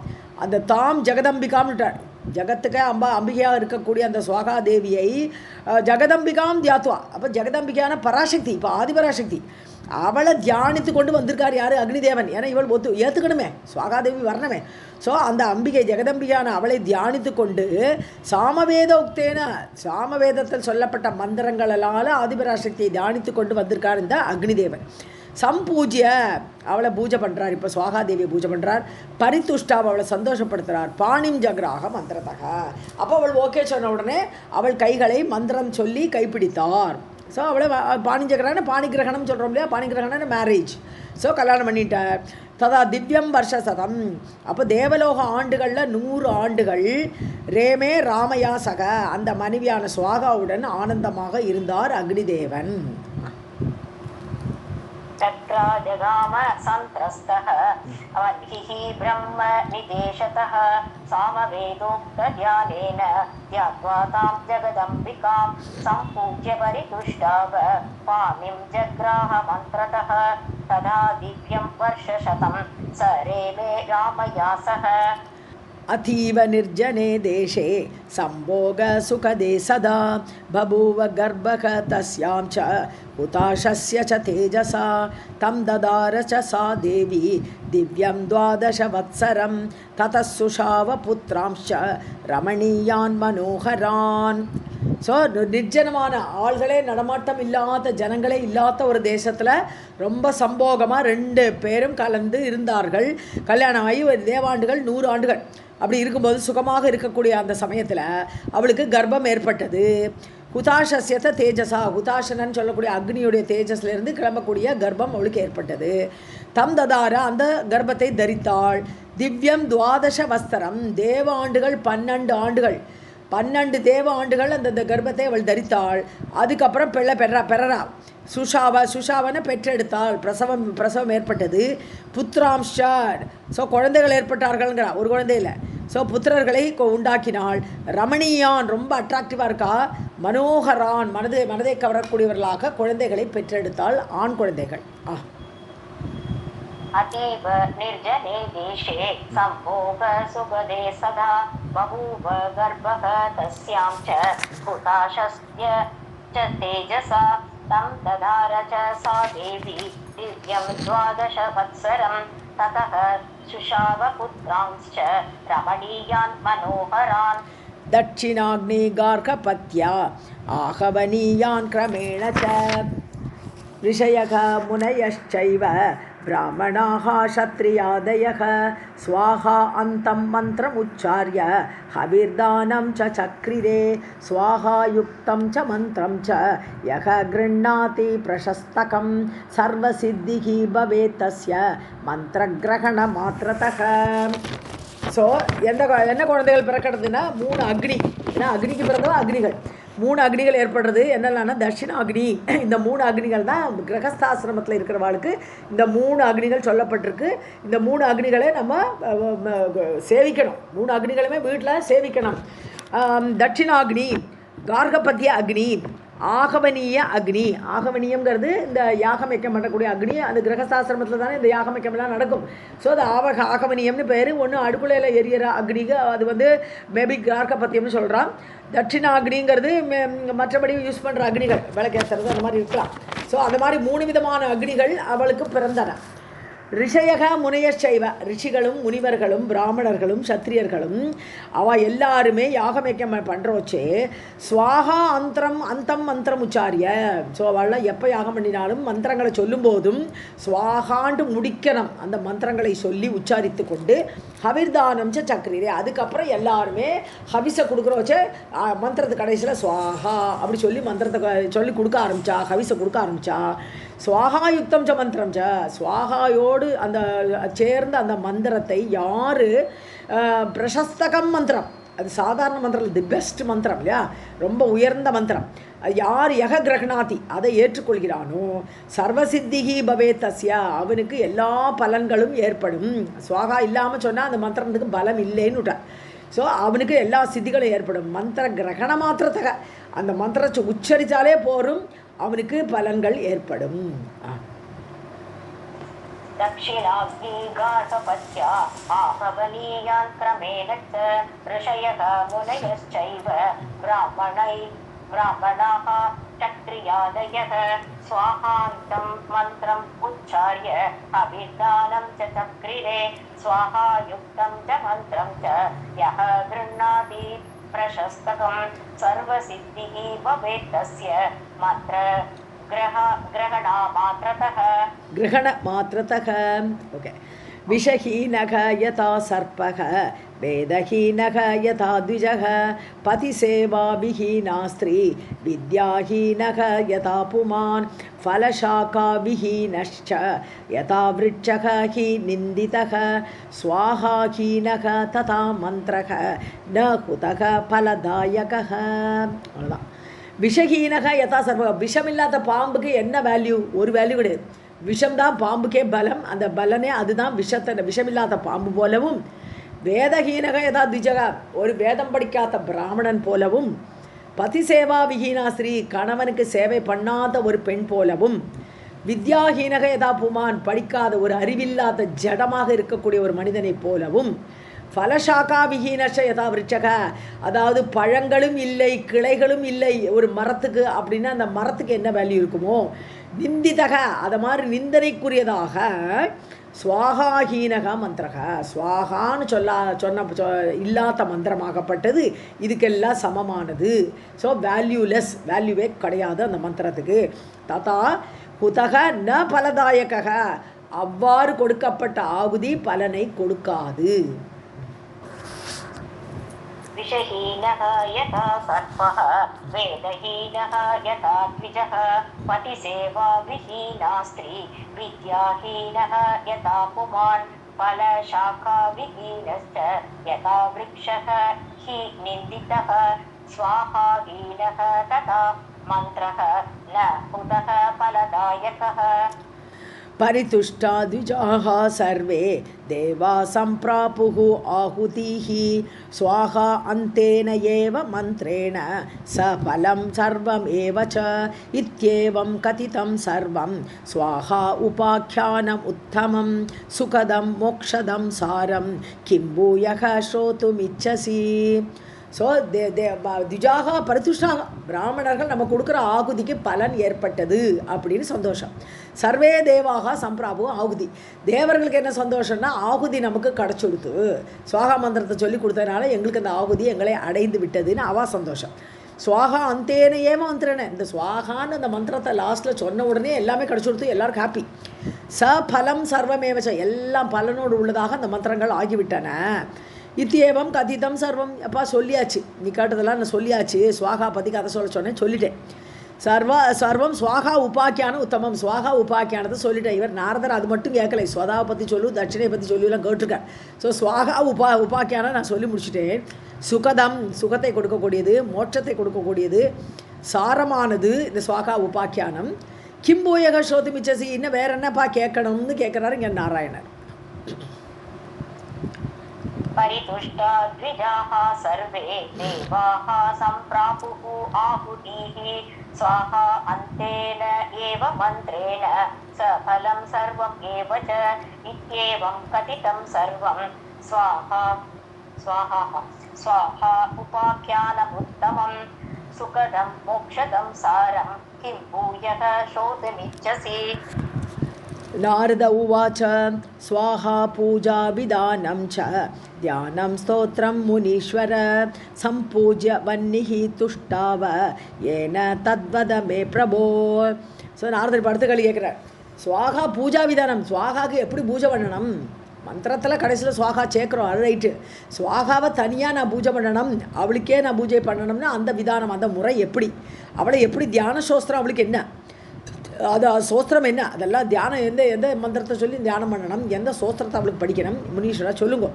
அந்த தாம் ஜெகதம்பிகாம்ட்டார். ஜகத்துக்கு அம்பிகையாக இருக்கக்கூடிய அந்த சுவாகா தேவியை ஜெகதம்பிகாம் தியாத்வா. அப்போ ஜெகதம்பிகான பராசக்தி, இப்போ ஆதிபராசக்தி, அவளை தியானித்து கொண்டு வந்திருக்கார் யார்? அக்னிதேவன். ஏன்னா இவள் ஏற்றுக்கணுமே, சுவாகாதேவி வரணுமே. ஸோ அந்த அம்பிகை ஜெகதம்பிகான அவளை தியானித்து கொண்டு சாமவேத உக்தேன, சாமவேதத்தில் சொல்லப்பட்ட மந்திரங்களால் ஆதிபராசக்தியை தியானித்து கொண்டு வந்திருக்கார் இந்த அக்னிதேவன். சம்பூஜ்ய, அவளை பூஜை பண்ணுறார். இப்போ சுவாகாதேவியை பூஜை பண்ணுறார். பரித்துஷ்டாவை அவளை சந்தோஷப்படுத்துகிறார். பாணிம் ஜக்ராக மந்திரத்தக, அப்போ அவள் ஓகே சொன்ன உடனே அவள் கைகளை மந்திரம் சொல்லி கைப்பிடித்தார். ஸோ அவளை பாணிஜகரான பாணிகிரகணம் சொல்கிறோம் இல்லையா, பாணிகிரகணம்னு மேரேஜ். ஸோ கல்யாணம் பண்ணிட்டார். ததா திவ்யம் வருஷசதம், அப்போ தேவலோக ஆண்டுகளில் 100 ஆண்டுகள் ரேமே ராமயா சக, அந்த மனைவியான சுவாகாவுடன் ஆனந்தமாக இருந்தார் அக்னிதேவன். तत्रा जगाम सन्त्रस्तः वह्निः ब्रह्म निदेशतः सामवेदोक्तध्यानेन ध्यात्वा तां जगदम्बिकां सम्पूज्य परितुष्टाव पाणिं जग्राहमन्त्रतः तदा दिव्यं वर्षशतं स रेमे रामया सह. अतीव निर्जने देशे संभोगसुखदे सदा बभूव गर्भः तस्यां च हुताशस्य च तेजसा तं ददार च सा देवी दिव्यं 12 वत्सरं ततः सुषाव पुत्रांश्च रमणीयान् मनोहरान्. ஸோ நிர்ஜனமான ஆள்களே நடமாட்டம் இல்லாத ஜனங்களே இல்லாத ஒரு தேசத்தில் ரொம்ப சம்போகமாக 2 பேரும் கலந்து இருந்தார்கள். கல்யாணம் ஆகி ஒரு தேவாண்டுகள் 100 ஆண்டுகள் அப்படி இருக்கும்போது சுகமாக இருக்கக்கூடிய அந்த சமயத்தில் அவளுக்கு கர்ப்பம் ஏற்பட்டது. ஹுதாஷஸ்யத தேஜஸா, ஹுதாஷனன்னு சொல்லக்கூடிய அக்னியுடைய தேஜஸ்லேருந்து கிளம்பக்கூடிய கர்ப்பம் அவளுக்கு ஏற்பட்டது. தம் ததார, அந்த கர்ப்பத்தை தரித்தாள். திவ்யம் 12 வஸ்திரம், தேவ ஆண்டுகள் 12 ஆண்டுகள், 12 தேவ ஆண்டுகள் அந்த கர்ப்பத்தை அவள் தரித்தாள். அதுக்கப்புறம் பெறரா சுஷாவனை பெற்றெடுத்தாள். பிரசவம் ஏற்பட்டது. புத்திராம்ஷர், ஸோ குழந்தைகள் ஏற்பட்டார்கள்ங்கிறா, ஒரு குழந்தை இல்லை. ஸோ புத்திரர்களை உண்டாக்கினாள். ரமணீயான், ரொம்ப அட்ராக்டிவாக இருக்கா. மனோகரான், மனதை கவரக்கூடியவர்களாக குழந்தைகளை பெற்றெடுத்தாள், ஆண் குழந்தைகள். अतीव निर्जने देशे संभोग सुखदे सदा बभूव गर्भः तस्यां च हुताशस्य च तेजसा तं ददार च सा देवी दिव्यं 12 वत्सरं ततः सुषाव पुत्रांश्च रमणीयान् मनोहरान्. दक्षिणाग्निगार्हपत्या आहवनीयान् क्रमेण च ऋषयः मुनयश्चैव ब्राह्मणाः क्षत्रियादयः स्वाहा अन्तं मन्त्रमुच्चार्य हविर्दानं च चक्रिरे स्वाहायुक्तं च मन्त्रं च यः गृह्णाति प्रशस्तकं सर्वसिद्धिः भवेत् तस्य मन्त्रग्रहणमात्रतः. ஸோ என்ன குழந்தைகள் பிறக்கிறதுனா 3 அக்னி, ஏன்னா அக்னிக்கு பிறந்தவா அக்னிகள் 3 அக்னிகள் ஏற்படுறது. என்னென்னா தட்சிண அக்னி, இந்த 3 அக்னிகள் தான் கிரகஸ்தாசிரமத்தில் இருக்கிறவாளுக்கு இந்த 3 அக்னிகள் சொல்லப்பட்டிருக்கு. இந்த 3 அக்னிகளை நம்ம சேவிக்கணும், 3 அக்னிகளுமே வீட்டில் சேவிக்கணும். தட்சிணாக்னி, கார்கபத்திய அக்னி, ஆகவனீய அக்னி. ஆகவனியம்ங்கிறது இந்த யாகம் யக்கம் பண்ணக்கூடிய அக்னி. அந்த கிரகஸ்தாசிரமத்தில் தானே இந்த யாகம் யக்கம்லாம் நடக்கும். ஸோ அது ஆகவனியம்னு பேர். ஒன்று அடுக்குலையில் எரியற அக்னிக்கு அது வந்து மேபி கார்கபத்தியம்னு சொல்கிறான். தட்சிணாக்னிங்கிறது மற்றபடி யூஸ் பண்ணுற அக்னிகள், விளக்கேற்றுறது அந்த மாதிரி இருக்கலாம். ஸோ அந்த மாதிரி 3 விதமான அக்னிகள் அவளுக்கு பிறந்தன. ரிஷயக முனையச்சைவ ரிஷிகளும் முனிவர்களும் பிராமணர்களும் சத்திரியர்களும் அவள் எல்லாருமே யாகமேக்கம் பண்ணுறோச்சே ஸ்வாகா அந்தம் மந்திரம் உச்சாரிய. ஸோ அவள்லாம் எப்போ யாகம் பண்ணினாலும் மந்திரங்களை சொல்லும்போதும் ஸ்வாகாண்டு முடிக்கணும். அந்த மந்திரங்களை சொல்லி உச்சாரித்து கொண்டு ஹவிர்தானம் சக்கரீரே. அதுக்கப்புறம் எல்லாருமே ஹவிசை கொடுக்குறோச்சே மந்திரத்து கடைசியில் ஸ்வாகா அப்படி சொல்லி மந்திரத்தை சொல்லி கொடுக்க ஆரம்பித்தா, ஹவிசை கொடுக்க ஆரம்பித்தா. ஸ்வாகாயுக்தம் ச மந்திரம் ச, ஸ்வாகாயோடு அந்த சேர்ந்த அந்த மந்திரத்தை யார் பிரசஸ்தகம் மந்திரம், அது சாதாரண மந்திரம், தி பெஸ்ட் மந்திரம் இல்லையா, ரொம்ப உயர்ந்த மந்திரம், யார் யக கிரகணாதி அதை ஏற்றுக்கொள்கிறானோ சர்வசித்திகி பவே தஸ்யா, அவனுக்கு எல்லா பலன்களும் ஏற்படும். ஸ்வாகா இல்லாமல் சொன்னால் அந்த மந்திரத்துக்கு பலம் இல்லைன்னு விட்டார். ஸோ அவனுக்கு எல்லா சித்திகளும் ஏற்படும். மந்திர கிரகண மாத்திரத்தக அந்த மந்திரத்தை உச்சரித்தாலே போரும், அவனுக்கு பலன்கள் ஏற்படும். दक्षिणाग्निगार्हपत्या आहवनीयान् क्रमेण च ऋषयः मुनयश्चैव ब्राह्मणाः क्षत्रियादयः स्वाहान्तं मन्त्रम् उच्चार्य अभिदानं च चक्रिरे. स्वाहायुक्तं च मन्त्रं च यः गृह्णाति प्रशस्तकं सर्वसिद्धिः भवेत् तस्य मात्र கிரகணமாத்திரதः. ஓகே. விஷஹீனக யதா சர்ப்பக வேதஹீனக யதா த்விஜக பதிசேவாபிஹீனா ஸ்திரீ வித்யாஹீனக யதா புமான் ஃபலசாகாபிஹீனश्च யதா விருட்சக ஹி நிந்திதக ஸ்வாஹாஹீனக ததா மந்திரக ந ஹுதக பலதாயகः. அவ்வளோதான். விஷஹீனக யதா சர்வ. விஷமில்லாத பாம்புக்கு என்ன வேல்யூ? ஒரு வேல்யூ கிடையாது. விஷம்தான் பாம்புக்கே பலம். அந்த பலனே அதுதான் விஷத்தை, விஷமில்லாத பாம்பு போலவும். வேதஹீனக யதா த்விஜகா, ஒரு வேதம் படிக்காத பிராமணன் போலவும். பதிசேவா விஹீனா ஸ்ரீ, கணவனுக்கு சேவை பண்ணாத ஒரு பெண் போலவும். வித்யாஹீனக யதா புமான், படிக்காத ஒரு அறிவில்லாத ஜடமாக இருக்கக்கூடிய ஒரு மனிதனைப் போலவும். ஃபலசாக்கா விஹீனஷ யதா விருட்சக, அதாவது பழங்களும் இல்லை கிளைகளும் இல்லை ஒரு மரத்துக்கு அப்படின்னா அந்த மரத்துக்கு என்ன வேல்யூ இருக்குமோ. நிந்திதக, அதை மாதிரி நிந்தனைக்குரியதாக. ஸ்வாகாஹீனக மந்திரக, ஸ்வாகான்னு சொன்ன இல்லாத மந்திரமாகப்பட்டது இதுக்கெல்லாம் சமமானது. ஸோ வேல்யூலெஸ், வேல்யூவே கிடையாது அந்த மந்திரத்துக்கு. ததா ஹுதக ந பலதாயக, அவ்வாறு கொடுக்கப்பட்ட ஆகுதி பலனை கொடுக்காது. விஷஹீனः யதா சர்ப்பः வேதஹீனः யதா த்விஜः பதிசேவா விஹீனா ஸ்திரீ வித்யாஹீனः யதா புமான் ஃபலசாகா விஹீனश्च யதா விருக்ஷः ஹி நிந்திதः ஸ்வாஹாஹீனः ததா மந்திரः ந ஹுதः பலதாயகः. परितुष्टा द्विजाः सर्वे देवा सम्प्रापुः आहुतिः स्वाहा अन्तेन एव मन्त्रेण स फलं सर्वमेव च इत्येवं कथितं सर्वं स्वाहा उपाख्यानम् उत्तमं सुखदं मोक्षदं सारं किं भूयः श्रोतुमिच्छसि. ஸோ திஜாக பரிதுஷ்டாக, பிராமணர்கள் நம்ம கொடுக்குற ஆகுதிக்கு பலன் ஏற்பட்டது அப்படின்னு சந்தோஷம். சர்வே தேவாக சம்பிராபு ஆகுதி, தேவர்களுக்கு என்ன சந்தோஷம்னா ஆகுதி நமக்கு கிடச்சுடுத்து, சுவாகா மந்திரத்தை சொல்லி கொடுத்ததுனால எங்களுக்கு அந்த ஆகுதி எங்களை அடைந்து விட்டதுன்னு அவா சந்தோஷம். சுவாகா அந்தேனையே மந்திரனை, இந்த சுவாகான்னு அந்த மந்திரத்தை லாஸ்ட்டில் சொன்ன உடனே எல்லாமே கிடச்சுடுத்து, எல்லாருக்கும் ஹாப்பி. ச பலம் சர்வமேவச்ச, எல்லாம் பலனோடு உள்ளதாக அந்த மந்திரங்கள் ஆகிவிட்டன. இத்தியேவம் கதிதம் சர்வம், அப்பா சொல்லியாச்சு, நீ கேட்டதெல்லாம் நான் சொல்லியாச்சு, சுவாகா பற்றி கதை சொன்னேன், சொல்லிட்டேன். சர்வம் சுவாகா உபாக்கியான உத்தமம், சுவாகா உபாக்கியானதை சொல்லிட்டேன். இவர் நாரதர் அது மட்டும் கேட்கலை, ஸ்வதாவை பற்றி சொல்லு தட்சிணையை பற்றி சொல்லியெல்லாம் கேட்டிருக்கேன். ஸோ சுவாகா உபாக்கியான நான் சொல்லி முடிச்சுட்டேன். சுகதம், சுகத்தை கொடுக்கக்கூடியது, மோட்சத்தை கொடுக்கக்கூடியது, சாரமானது இந்த சுவாகா உபாக்கியானம். கிம்போயக ஸ்ரோதுமிச்சசி, இன்னும் வேற என்னப்பா கேட்கணும்னு கேட்குறாரு இங்கே நாராயணர். परितुष्टा द्विजाः सर्वे देवाः सम्प्रापुः आहुतिः स्वाहा अन्तेन एव मन्त्रेण स फलं सर्वम् एव च इत्येवं कथितं सर्वं स्वाहा उपाख्यानमुत्तमं सुखदं मोक्षदं सारं किं भूयः श्रोतुमिच्छसि. नारद उवाच स्वाहा पूजा विधानं च ध्यानं स्तोत्रं मुनीश्वर सम्पूज्य वह्निः तुष्टाव येन तद्वद मे प्रभो. ஸோ நாரதர் படுத்து களி கேட்குறார். ஸ்வாகா பூஜா விதானம், ஸ்வாகாவுக்கு எப்படி பூஜை பண்ணணும்? மந்திரத்தில் கடைசியில் ஸ்வாகா சேர்க்குறோம், அது ரைட்டு. ஸ்வாகாவை தனியாக நான் பூஜை பண்ணணும், அவளுக்கே நான் பூஜை பண்ணணும்னா அந்த விதானம், அந்த முறை எப்படி? அவளை எப்படி தியான சோஸ்திரம், அவளுக்கு என்ன அது சோஸ்திரம் என்ன, அதெல்லாம் தியானம் எந்த எந்த மந்திரத்தை சொல்லி தியானம் பண்ணணும், எந்த சோஸ்திரத்தை அவளுக்கு படிக்கணும், முனீஸ்வரா சொல்லுங்க,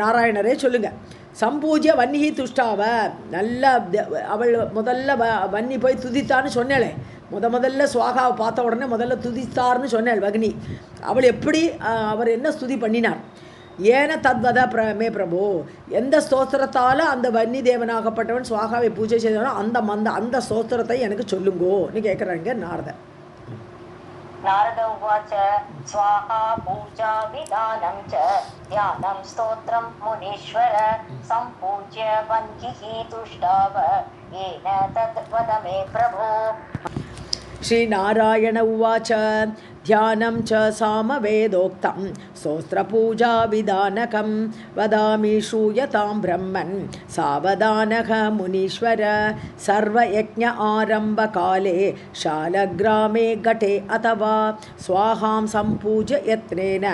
நாராயணரே சொல்லுங்கள். சம்பூஜ்ய வன்னிகி துஷ்டாவ, நல்ல அவள் முதல்ல வன்னி போய் துதித்தான்னு சொன்னாலே, முதல்ல சுவாகாவை பார்த்த உடனே முதல்ல துதித்தார்னு சொன்னாள் வக்னி. அவள் எப்படி அவர் என்ன ஸ்துதி பண்ணினார்? ஏன தத்வத மே பிரபு, எந்த ஸ்தோத்திரத்தால் அந்த வன்னி தேவனாகப்பட்டவன் சுவாகாவை பூஜை செய்தானோ அந்த ஸ்தோத்திரத்தை எனக்கு சொல்லுங்கோன்னு கேட்குறாங்க நாரதர். नारद उवाच स्वाहा पूजा विधानं च ध्यानं स्तोत्रं मुनीश्वर सम्पूज्य वह्निः तुष्टाव येन तद् वद मे प्रभो. श्रीनारायण उवाच ध्यानं च सामवेदोक्तं स्तोत्रपूजाविधानकं वदामि श्रूयतां ब्रह्मन् सावधानः मुनीश्वर. सर्वयज्ञ आरम्भकाले शालग्रामे घटे अथवा स्वाहां सम्पूज्य यत्नेन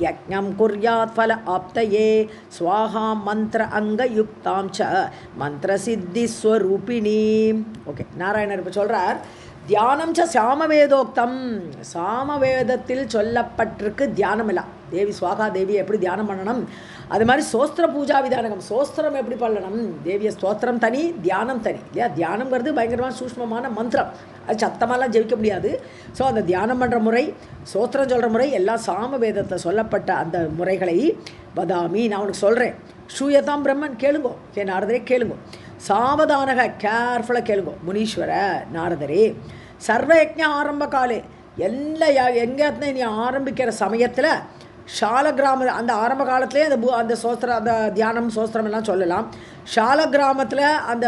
यज्ञं कुर्यात् फल आप्तये. स्वाहां मन्त्र अङ्गयुक्तां च मन्त्रसिद्धिस्वरूपिणीम्. ओके, नारायणர் இப்போ சொல்கிறார், தியானம் ச சாமவேதோக்தம், சாமவேதத்தில் சொல்லப்பட்டிருக்கு தியானம் எல்லாம். தேவி சுவாகா தேவியை எப்படி தியானம் பண்ணணும், அது மாதிரி சோஸ்திர பூஜா விதானகம், சோஸ்திரம் எப்படி பண்ணணும், தேவியை ஸ்தோத்திரம் தனி தியானம் தனி இல்லையா. தியானங்கிறது பயங்கரமான சூஷ்மமான மந்திரம், அது சத்தமாலாம் ஜெயிக்க முடியாது. ஸோ அந்த தியானம் பண்ணுற முறை, சோஸ்திரம் சொல்கிற முறை எல்லாம் சாமவேதத்தில் சொல்லப்பட்ட அந்த முறைகளை வதாமி நான் உனக்கு சொல்கிறேன். ஸ்ரூயதாம் பிரம்மன், கேளுங்கோ, நாரதரே கேளுங்கோ. சாவதானக, கேர்ஃபுல்லாக கேளுங்கோ முனீஸ்வர நாரதரே. சர்வயஜ்ஞ ஆரம்ப காலே, எல்லாம் எங்கே நீ ஆரம்பிக்கிற சமயத்தில் ஷாலகிராம, அந்த ஆரம்ப காலத்திலே அந்த சோஸ்திரம், அந்த தியானம் சோஸ்திரம் எல்லாம் சொல்லலாம். ஷாலகிராமத்தில் அந்த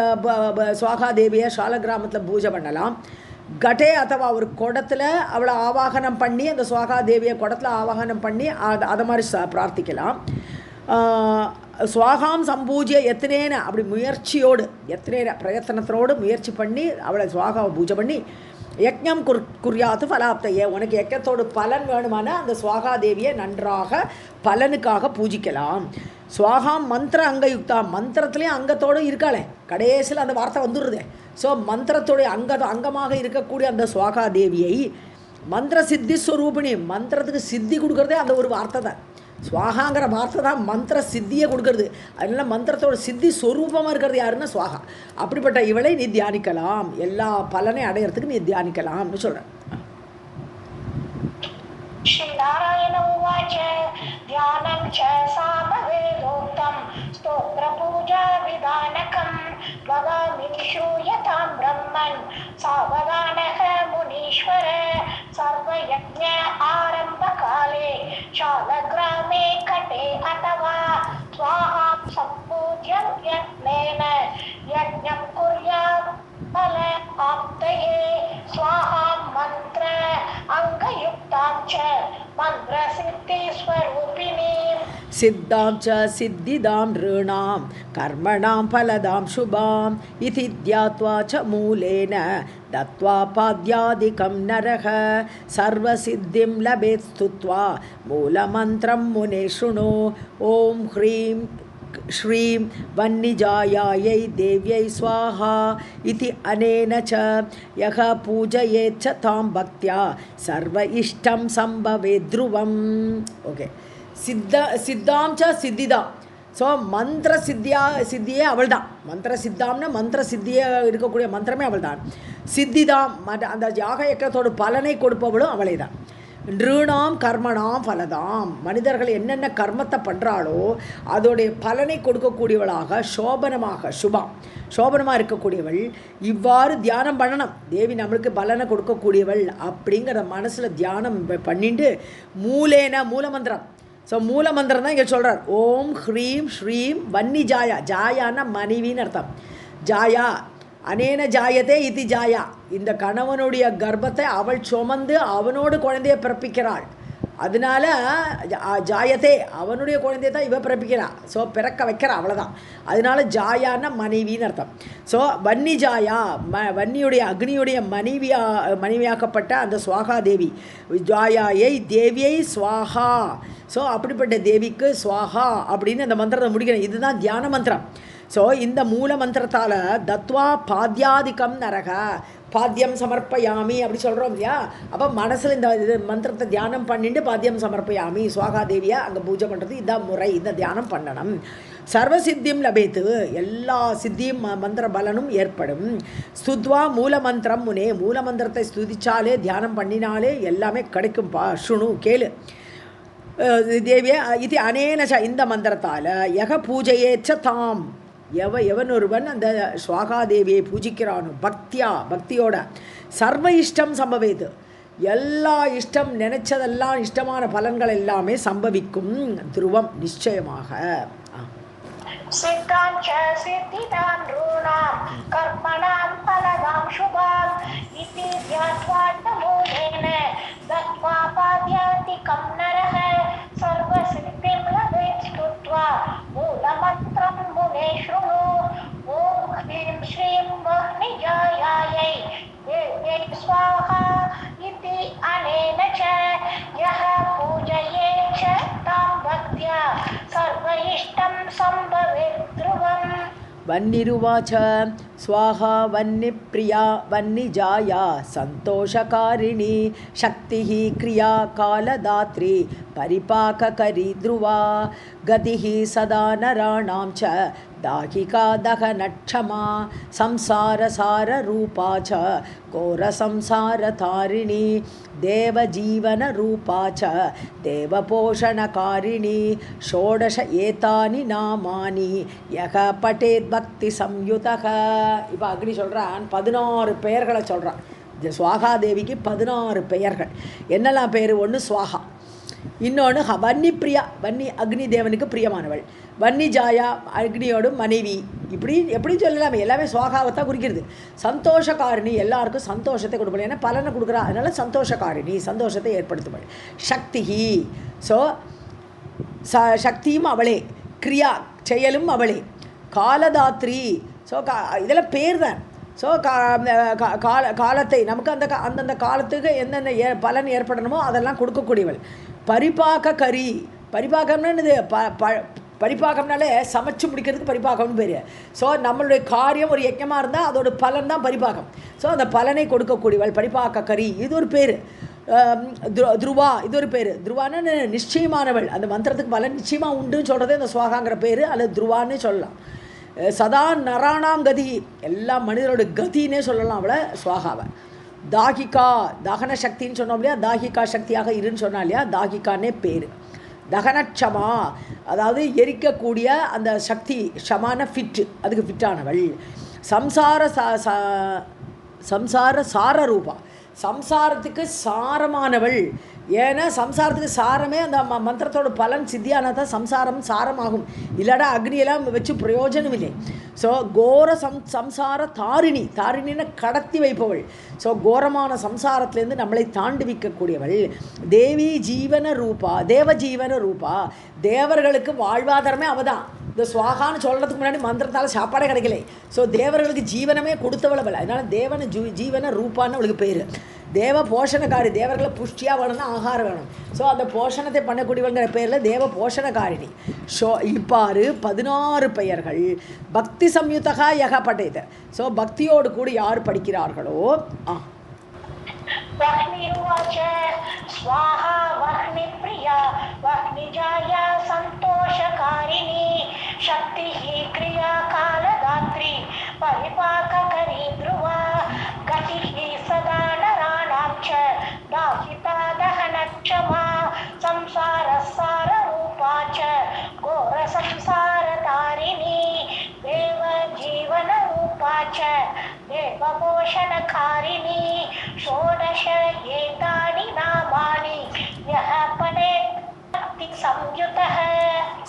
சுவாகா தேவியை ஷாலகிராமத்தில் பூஜை பண்ணலாம். கட்டே அத்தவா ஒரு குடத்தில் அவளை ஆவாகனம் பண்ணி, அந்த சுவாகா தேவியை குடத்தில் ஆவாகனம் பண்ணி அதை மாதிரி பிரார்த்திக்கலாம். சுவாகாம் சம்பூஜ்ய எத்தனேன, அப்படி முயற்சியோடு எத்தனேன பிரயத்தனத்தோடு முயற்சி பண்ணி அவளை சுவாகாவை பூஜை பண்ணி யக்ஞம் குறியாத்து ஃபலாப்தையே, உனக்கு யக்ஞத்தோடு பலன் வேணுமான அந்த சுவாகா தேவியை நன்றாக பலனுக்காக பூஜிக்கலாம். சுவாகாம் மந்திர அங்கயுக்தா, மந்திரத்துலேயும் அங்கத்தோடு இருக்காளே, கடைசியில் அந்த வார்த்தை வந்துடுறதே. ஸோ மந்திரத்தோடைய அங்கமாக இருக்கக்கூடிய அந்த சுவாகா தேவியை மந்திர சித்தி ஸ்வரூபிணி, மந்திரத்துக்கு சித்தி கொடுக்குறதே அந்த ஒரு வார்த்தை தான். சுவாகாங்கிற வார்த்தை தான் மந்திர சித்தியை கொடுக்கறது. அதனால மந்திரத்தோட சித்தி ஸ்வரூபமாக இருக்கிறது யாருன்னா சுவாகா. அப்படிப்பட்ட இவளை நீ தியானிக்கலாம், எல்லா பலனை அடையிறதுக்கு நீ தியானிக்கலாம்னு சொல்கிறேன். श्रीनारायण उवाच ध्यानं च सामवेदोक्तं स्तोत्रपूजाविधानकं वदामि श्रूयतां ब्रह्मन् सावधानः मुनीश्वर. सर्वयज्ञ आरम्भकाले शालग्रामे कटे अथवा स्वाहां सम्पूज्य यत्नेन यज्ञं कुर्यात् फल आप्तये. स्वाहां मन्त्र अङ्गयुक्तां च मन्त्रसिद्धिस्वरूपिणीं. सिद्धां च सिद्धिदां नृणां कर्मणां फलदां शुभां इति ध्यात्वा च मूलेन दत्त्वा पाद्यादिकं नरः सर्वसिद्धिं लभेत् स्तुत्वा मूलमन्त्रं मुने शृणु. ॐ ह्रीं श्रीं वह्निजायायै देव्यै स्वाहा इति अनेन च यः पूजयेत् च तां भक्त्या सर्व इष्टं सम्भवेत् ध्रुवम्. ओके, சித்தாம் ச சித்திதாம். ஸோ மந்திர சித்தியே அவள் தான். மந்திர சித்தாம்னா மந்திர சித்தியே இருக்கக்கூடிய மந்திரமே அவள் தான். சித்திதாம், அந்த யாக யக்கத்தோட பலனை கொடுப்பவளும் அவளே தான். நிருணாம் கர்மணாம் ஃபலதாம், மனிதர்கள் என்னென்ன கர்மத்தை பண்ணுறாளோ அதோடைய பலனை கொடுக்கக்கூடியவளாக சோபனமாக இருக்கக்கூடியவள். இவ்வாறு தியானம் பண்ணணும், தேவி நம்மளுக்கு பலனை கொடுக்கக்கூடியவள் அப்படிங்கிற மனசில் தியானம் பண்ணிட்டு மூலமந்திரம். ஸோ மூலமந்திரம் தான் இங்கே சொல்கிறார். ஓம் ஹ்ரீம் ஸ்ரீம் வன்னி ஜாயா, ஜாயான்னா மனைவின்னு அர்த்தம். ஜாயா அனேன ஜாயதே இது ஜாயா, இந்த கணவனுடைய கர்ப்பத்தை அவள் சுமந்து அவனோடு குழந்தையை பிறப்பிக்கிறாள். அதனால ஜாயதே அவனுடைய குழந்தைய தான் இவ பிறப்பிக்கிறா. ஸோ பிறக்க வைக்கிறா, அவ்வளோதான். அதனால ஜாயான்னா மனைவின்னு அர்த்தம். ஸோ வன்னி ஜாயா, வன்னியுடைய அக்னியுடைய மனைவியாக்கப்பட்ட அந்த ஸ்வாகா தேவி, ஜாயாயை தேவியை ஸ்வாஹா. ஸோ அப்படிப்பட்ட தேவிக்கு ஸ்வாஹா அப்படின்னு அந்த மந்திரத்தை முடிக்கணும். இதுதான் தியான மந்திரம். ஸோ இந்த மூல மந்திரத்தால் தத்வா பாத்யாதிக்கம் நரக, பாத்தியம் சமர்ப்பயாமி அப்படி சொல்கிறோம் இல்லையா. அப்போ மனசில் இந்த இது மந்திரத்தை தியானம் பண்ணிட்டு பாத்தியம் சமர்ப்பயாமி சுவாகாதேவியை அங்கே பூஜை பண்ணுறது இதுதான் முறை. இந்த தியானம் பண்ணணும். சர்வசித்தியும் லபேத்து, எல்லா சித்தியும் மந்திர பலனும் ஏற்படும். ஸ்துத்வா மூல மந்திரம் முனே, மூல மந்திரத்தை ஸ்துதிச்சாலே தியானம் பண்ணினாலே எல்லாமே கிடைக்கும்பா. சுணு கேளு தேவியே இது அனேனச, இந்த மந்திரத்தால் யக பூஜையேச்ச தாம், எவன் ஒருவன் அந்த ஸ்வாகாதேவியை பூஜிக்கிறானோ பக்தியா, பக்தியோட சர்வ இஷ்டம் சம்பவேது, எல்லா இஷ்டம் நினைச்சதெல்லாம் இஷ்டமான பலன்கள் எல்லாமே சம்பவிக்கும். துருவம் நிச்சயமாக. சித்தாஞ்ச சித்திதாம் ரூணாம் கர்மணாம் பலதாம் சுபாம் இதி த்யாத்வாட்ட மூலேன தத்வா பாத்யாதிகம் நரஹ சர்வ சித்திம் லபேத் ஸ்துத்வா மூலமந்திரம் முனே ஸ்ருணு. ஓம் ஹ்ரீம் ஸ்ரீம் வஹ்னிஜாயாயை தேவ்யை ஸ்வாஹா இதி அனேன ச யஹ பூஜயேத் ச தாம் பக்த்யா சர்வ இஷ்டம் சம்பவேத் த்ருவம். வன்னிருவாச்ச ஸ்வாஹா வன்னிப்ரியா வன்னிஜாயா சந்தோஷகாரிணி சக்திः கிரியா காலதாத்ரி பரிபாககரி த்ருவா கதிः சதா நராணாம் ச தாகிகா தகனட்சமா சம்சாரசார ரூபா ச கோர சம்சார தாரிணி தேவஜீவன ரூபா ச தேவபோஷணகாரிணி ஷோடச ஏதானி நாமானி யக பட்டேத் பக்தி சம்யுதக. இப்போ அக்னி சொல்கிறான் 16 பெயர்களை சொல்கிறான். இந்த ஸ்வாகாதேவிக்கு 16 பெயர்கள். என்னெல்லாம் பேர்? ஒன்று ஸ்வாகா, இன்னொன்று வன்னி பிரியா, வன்னி அக்னி தேவனுக்கு பிரியமானவள். வன்னி ஜாயா அக்னியோடு மனைவி. இப்படி எப்படி சொல்லலாம், எல்லாமே ஸ்வாகாவைத்தான் குறிக்கிறது. சந்தோஷகாரிணி, எல்லாருக்கும் சந்தோஷத்தை கொடுப்பள், ஏன்னா பலனை கொடுக்குறா, அதனால் சந்தோஷகாரிணி, சந்தோஷத்தை ஏற்படுத்துவள். சக்திஹி, ஸோ சக்தியும் அவளே, கிரியா செயலும் அவளே, காலதாத்ரி, ஸோ இதெல்லாம் பேர் தான். ஸோ காலத்தை நமக்கு அந்தந்த காலத்துக்கு என்னென்ன பலன் ஏற்படணுமோ அதெல்லாம் கொடுக்கக்கூடியவள். பரிபாக கரி, பரிபாகம்னா என்னது? பரிபாகம்னாலே சமைச்சு முடிக்கிறதுக்கு பரிபாகம்னு பேர். ஸோ நம்மளுடைய காரியம் ஒரு யஜ்ஞமாக இருந்தால் அதோட பலன் தான் பரிபாகம். ஸோ அந்த பலனை கொடுக்கக்கூடியவள் பரிபாக கரி, இது ஒரு பேர். துருவா, இது ஒரு பேர். துருவான்னு நிச்சயமானவள், அந்த மந்திரத்துக்கு பலன் நிச்சயமாக உண்டுன்னு சொல்கிறதே அந்த ஸ்வாகாங்கிற பேர், அல்லது துருவான்னு சொல்லலாம். சதா நராணாம் கதி, எல்லா மனிதரோட கதினே சொல்லலாம் அவளை ஸ்வாகாவை. தாகிகா, தகன சக்தின்னு சொன்னோம் இல்லையா, தாகிகா சக்தியாக இருன்னு சொன்னா இல்லையா, தாகிகானே பேர். தகனட்சமா, அதாவது எரிக்கக்கூடிய அந்த சக்தி, ஷமான ஃபிட்டு, அதுக்கு ஃபிட்டானவள். சம்சார சார ரூபா, சம்சாரத்துக்கு சாரமானவள். ஏன்னா சம்சாரத்துக்கு சாரமே அந்த மந்திரத்தோட பலன் சித்தியானால் தான் சம்சாரம் சாரமாகும். இல்லாடா அக்னியெல்லாம் வச்சு பிரயோஜனம் இல்லை. ஸோ கோர சம்சார தாரிணி, தாரிணின்னு கடத்தி வைப்பவள். ஸோ கோரமான சம்சாரத்திலேருந்து நம்மளை தாண்டி வைக்கக்கூடியவள். தேவி ஜீவன ரூபா, தேவ ஜீவன ரூபா, தேவர்களுக்கு வாழ்வாதாரமே அவதான். இந்த ஸ்வாகான்னு சொல்கிறதுக்கு முன்னாடி மந்திரத்தால் சாப்பாடே கிடைக்கல. ஸோ தேவர்களுக்கு ஜீவனமே கொடுத்தவள் அவள். அதனால் தேவன ஜீவன ரூபான்னு அவளுக்கு பேர். தேவ போஷணக்காரி, தேவர்களை புஷ்டியாக வேணும்னா ஆகாரம் வேணும். ஸோ அந்த போஷணத்தை பண்ணக்கூடியவங்கிற பேரில் தேவ போஷணக்காரிணி. ஸோ இப்பாறு 16 பெயர்கள். பக்தி சம்யுதகா யகப்பட்டது. ஸோ பக்தியோடு கூட யார் படிக்கிறார்களோ वह्निरुवाच स्वाहा वह्निप्रिया वह्निजाया सन्तोषकारिणी शक्तिः क्रिया कालदात्री परिपाककरी ध्रुवा गतिः सदा नराणां च दाहिता दहनक्षमा संसारसाररूपा च घोरसंसारतारिणी देवजीवनरूपा च देवपोषणकारिणी षोडश एतानि नामानि यः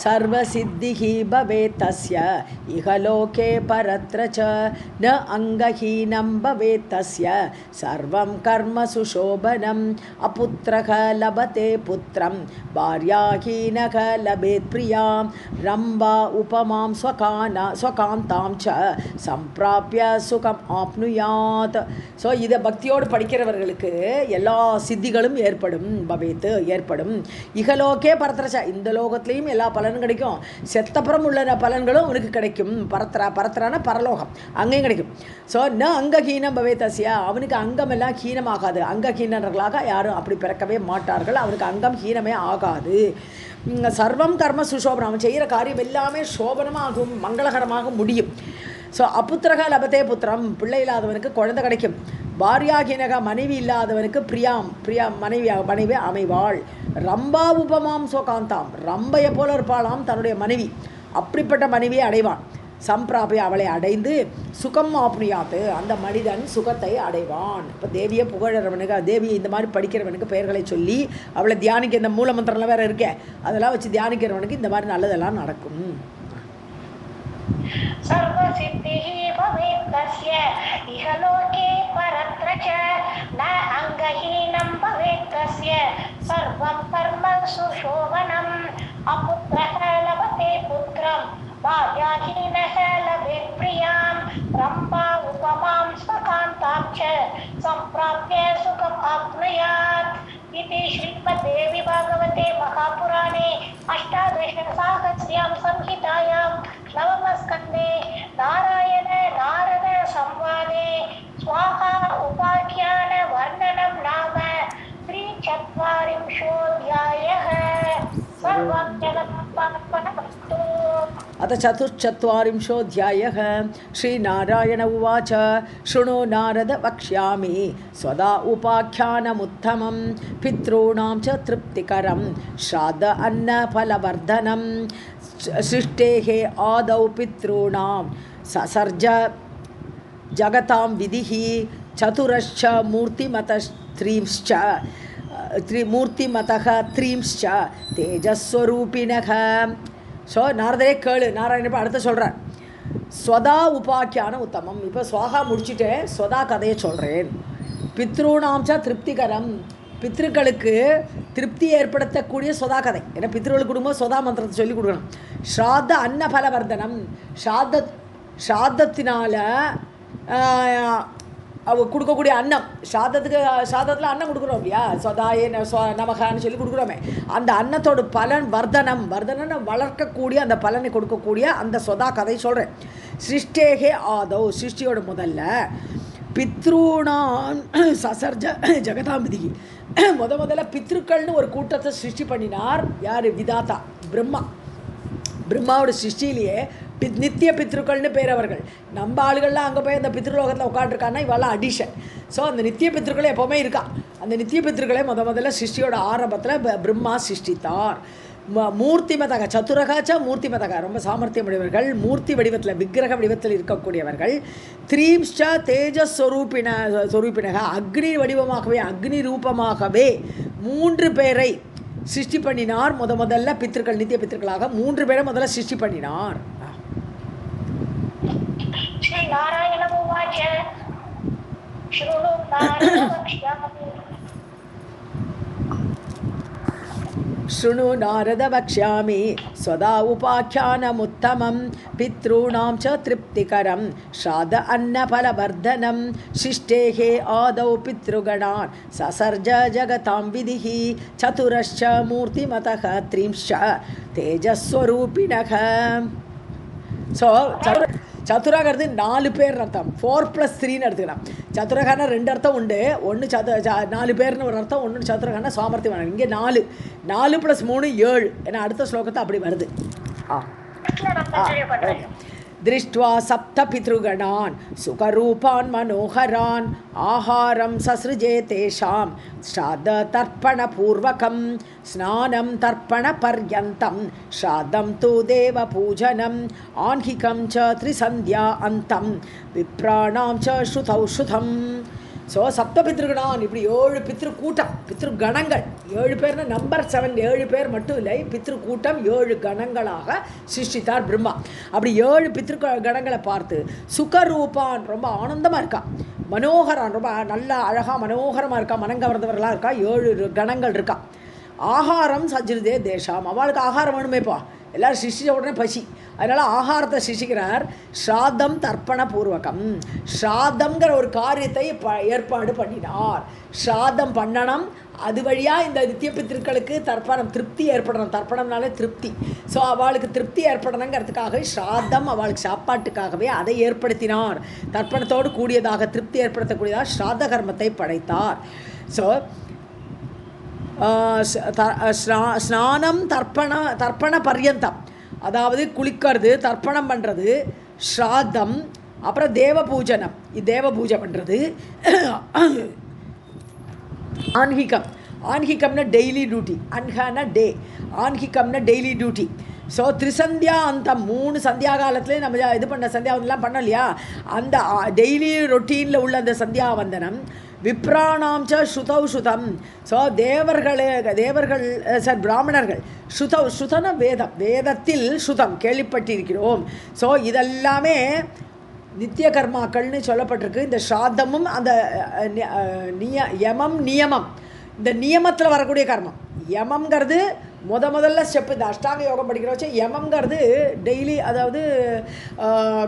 सर्वसिद्धिः भवेत् तस्य इहलोके परत्र च न अङ्गहीनं भवेत् तस्य सर्वं कर्म सुशोभनम् अपुत्रः लभते पुत्रं भार्याहीनः लभेत् प्रियां रम्भा उपमां स्वकान्तां च सम्प्राप्य सुखम् ஆப்னுயாத். ஸோ இதை பக்தியோடு படிக்கிறவர்களுக்கு எல்லா சித்திகளும் ஏற்படும். இகலோகே பரத்திரச்ச, இந்த லோகத்துலேயும் எல்லா பலனும் கிடைக்கும், செத்தப்புறம் உள்ள பலன்களும் உனக்கு கிடைக்கும். பரத்திரான பரலோகம், அங்கேயும் கிடைக்கும். ஸோ ந அங்கஹீனம் பவே தஸ்யா, அவனுக்கு அங்கமெல்லாம் ஹீனமாகாது. அங்கஹீனர்களாக யாரும் அப்படி பிறக்கவே மாட்டார்கள், அவனுக்கு அங்கம் ஹீனமே ஆகாது. சர்வம் கர்ம சுசோபனம், அவன் செய்கிற காரியம் எல்லாமே சோபனமாகும், மங்களகரமாக முடியும். ஸோ அப்புத்திரக லபத்தே புத்திரம், பிள்ளை இல்லாதவனுக்கு குழந்தை கிடைக்கும். பாரியாகினக, மனைவி இல்லாதவனுக்கு பிரியா மனைவி அமைவாள். ரம்பா உபமாம் சோகாந்தாம், ரம்பையை போல இருப்பாளாம் தன்னுடைய மனைவி, அப்படிப்பட்ட மனைவியை அடைவான். சம்பிராபி, அவளை அடைந்து சுகம் ஆப்னியாத்து, அந்த மனிதன் சுகத்தை அடைவான். இப்போ தேவியை புகழறவனுக்கு, தேவியை இந்த மாதிரி படிக்கிறவனுக்கு பெயர்களை சொல்லி அவளை தியானிக்க, இந்த மூல மந்திரம்லாம் வேறு இருக்கே, அதெல்லாம் வச்சு தியானிக்கிறவனுக்கு இந்த மாதிரி நல்லதெல்லாம் நடக்கும். सर्वसिद्धिः भवेत् तस्य इहलोके परत्र च न अङ्गहीनं भवेत् तस्य सर्वं कर्म सुशोभनम् अपुत्रः लभते पुत्रं भार्याहीनः लभेत् प्रियां रम्भा उपमां स्वकान्तां च सम्प्राप्य सुखम् आप्नुयात्. इति श्रीमद्देवी भागवते महापुराणे अष्टादशसाहस्र्यां संहितायां नवमस्कन्धे नारायण नारद संवादे स्वाहा उपाख्यान वर्णनं नाम 43 सर्वं जगदम्बार्पणमस्तु. अथ 44 श्रीनारायण उवाच शृणु नारद वक्ष्यामि स्वदा उपाख्यानमुत्तमं पितॄणां च तृप्तिकरं श्राद्ध अन्नफलवर्धनं सृष्टेः आदौ पितॄणां ससर्ज जगतां विधिः चतुरश्च மூர்த்திமதः த்ரீம்श्च தேஜஸ்வரூபிணः. ஸோ நாரதரே கேளு, நாராயணன் இப்போ அடுத்து சொல்கிறார். ஸ்வதா உபாக்கியான உத்தமம். இப்போ ஸ்வாகா முடிச்சுட்டு ஸ்வதா கதையை சொல்கிறேன். பித்ருணாம்ச திருப்திகரம், பித்ருக்களுக்கு திருப்தி ஏற்படுத்தக்கூடிய சொதா கதை. ஏன்னா பித்ருக்களுக்கு கொடுக்கும்போது சொதா மந்திரத்தை சொல்லி கொடுக்கணும். ஸ்ராத்த அன்னபலவர்தனம், ஸ்ராத்தத்தினால அவ கொடுக்கக்கூடிய அன்னம், சாதத்தில் அன்னம் கொடுக்குறோம் இல்லையா, சொதாயே நமகான்னு சொல்லி கொடுக்குறோமே, அந்த அன்னத்தோட பலன் வர்தனம் வளர்க்கக்கூடிய அந்த பலனை கொடுக்கக்கூடிய அந்த சொதா கதை சொல்கிறேன். சிருஷ்டேகே ஆதோ, சிருஷ்டியோட முதல்ல பித்ருணான் சசர்ஜ ஜெகதாம்பிதி, முதல்ல பித்ருக்கள்னு ஒரு கூட்டத்தை சிருஷ்டி பண்ணினார். யார்? விதாத்தா பிரம்மாவோட சிருஷ்டியிலேயே நித்திய பித்ருக்கள்னு பேர் அவர்கள். நம்ம ஆளுகள்லாம் அங்கே போய் அந்த பித்ருலோகத்தில் உட்காந்துருக்கான்னா இவெல்லாம் அடிஷன். ஸோ அந்த நித்திய பித்ருக்களை எப்போவுமே இருக்கா. அந்த நித்திய பித்ருக்களை முதல்ல சிருஷ்டியோட ஆரம்பத்தில் பிரம்மா சிருஷ்டித்தார். மூர்த்திமதக சதுரகாச்ச மூர்த்திமதக, ரொம்ப சாமர்த்தியம் உடையவர்கள், மூர்த்தி வடிவத்தில் விக்கிரக வடிவத்தில் இருக்கக்கூடியவர்கள். த்ரீம்ஷ்ச தேஜஸ்வரூபிணக, அக்னி வடிவமாகவே அக்னி ரூபமாகவே 3 பேரை சிருஷ்டி பண்ணினார். முதல்ல பித்ருக்கள், நித்திய பித்ருக்களாக 3 பேரை முதல்ல சிருஷ்டி பண்ணினார். श्री नारायण उवाच शृणु नारद वक्ष्यामि शृणु नारद वक्ष्यामि स्वदा उपाख्यानमुत्तमं पितॄणां च तृप्तिकरं श्राद्ध अन्नफलवर्धनं शिष्टेः आदौ पितृगणान् ससर्ज जगतां विधिः चतुरश्च मूर्तिमतः त्रींश्च तेजस्वरूपिणः. ஸோ சதுரகாங்கிறது 4 பேர் அர்த்தம், 4+3ன்னு எடுத்துக்கலாம். சதுரகான 2 அர்த்தம் உண்டு. ஒன்று 4 பேர்னு ஒரு அர்த்தம், ஒன்று சதுரகான சாமர்த்தியம். இங்கே 4 +3 7. ஏன்னா அடுத்த ஸ்லோகத்தை அப்படி வருது. दृष्ट्वा सप्तपितृगणान् सुखरूपान् मनोहरान् आहारं ससृजे तेषां श्राद्धतर्पणपूर्वकं स्नानं तर्पणपर्यन्तं श्राद्धं तु देवपूजनम् आह्निकं च त्रिसन्ध्या अन्तं विप्राणां च श्रुतौ श्रुतम्. ஸோ சப்த பித்ருகணான் இப்படி 7 பித்ரு கூட்டம், பித்ரு கணங்கள் 7 பேர்னா நம்பர் 7, 7 பேர் மட்டும் இல்லை, பித்ரு கூட்டம் 7 கணங்களாக சிருஷ்டித்தார் பிரம்மா. அப்படி 7 பித்ரு கணங்களை பார்த்து சுகரூபான் ரொம்ப ஆனந்தமாக இருக்கா, மனோகரான் ரொம்ப நல்லா அழகாக மனோகரமாக இருக்கா, மனங்கவர்ந்தவர்களாக இருக்கா, 7 கணங்கள் இருக்கா. ஆகாரம் சஜ்ருதே தேஷாம், அவளுக்கு ஆகாரம் வேணுமேப்பா, எல்லோரும் சிருஷ்டிச்ச உடனே பசி, அதனால் ஆகாரத்தை சிருஷ்டிக்கிறார். ஸ்ராத்தம் தர்ப்பண பூர்வகம், ஸ்ராத்தம்ங்கிற ஒரு காரியத்தை ஏற்பாடு பண்ணினார். ஸ்ராத்தம் பண்ணணும், அது வழியாக இந்த நித்திய பித்திருக்களுக்கு தர்ப்பணம் திருப்தி ஏற்படணும். தர்ப்பணம்னாலே திருப்தி. ஸோ அவளுக்கு திருப்தி ஏற்படணுங்கிறதுக்காக ஸ்ராத்தம் அவளுக்கு சாப்பாட்டுக்காகவே அதை ஏற்படுத்தினார். தர்ப்பணத்தோடு கூடியதாக திருப்தி ஏற்படுத்தக்கூடியதாக ஸ்ராத்த கர்மத்தை படைத்தார். ஸோ ஸ்நானம் தர்ப்பண பர்யந்தம், அதாவது குளிக்கிறது, தர்ப்பணம் பண்ணுறது, ஸ்ராத்தம், அப்புறம் தேவ பூஜனம், தேவ பூஜை பண்ணுறது, ஆன்ஹிகம், ஆன்ஹிகம்னா டெய்லி டியூட்டி, அன்ஹானா டே, ஆன்ஹிகம்னா டெய்லி டியூட்டி. ஸோ திரிசந்தியா அந்தம் 3 சந்தியா காலத்துலேயே நம்ம இது பண்ண சந்தியாவந்தெலாம் பண்ணோம் இல்லையா, அந்த டெய்லி ரொட்டீனில் உள்ள அந்த சந்தியாவந்தனம். விப்ராணாம் ச ஸ்ருதௌ ஸ்ருதம், ஸோ தேவர்கள் சார் பிராமணர்கள், ஸ்ருதன வேதம், வேதத்தில் ஸ்ருதம் கேள்விப்பட்டிருக்கிறோம். ஸோ இதெல்லாமே நித்திய கர்மாக்கள்னு சொல்லப்பட்டிருக்கு. இந்த ஸ்ராத்தமும் அந்த யமம் நியமம், இந்த நியமத்தில் வரக்கூடிய கர்மம். யமங்கிறது முதல்ல ஸ்டெப்பு. இந்த அஷ்டாங்க யோகம் படிக்கிற வச்சு யமங்கிறது டெய்லி, அதாவது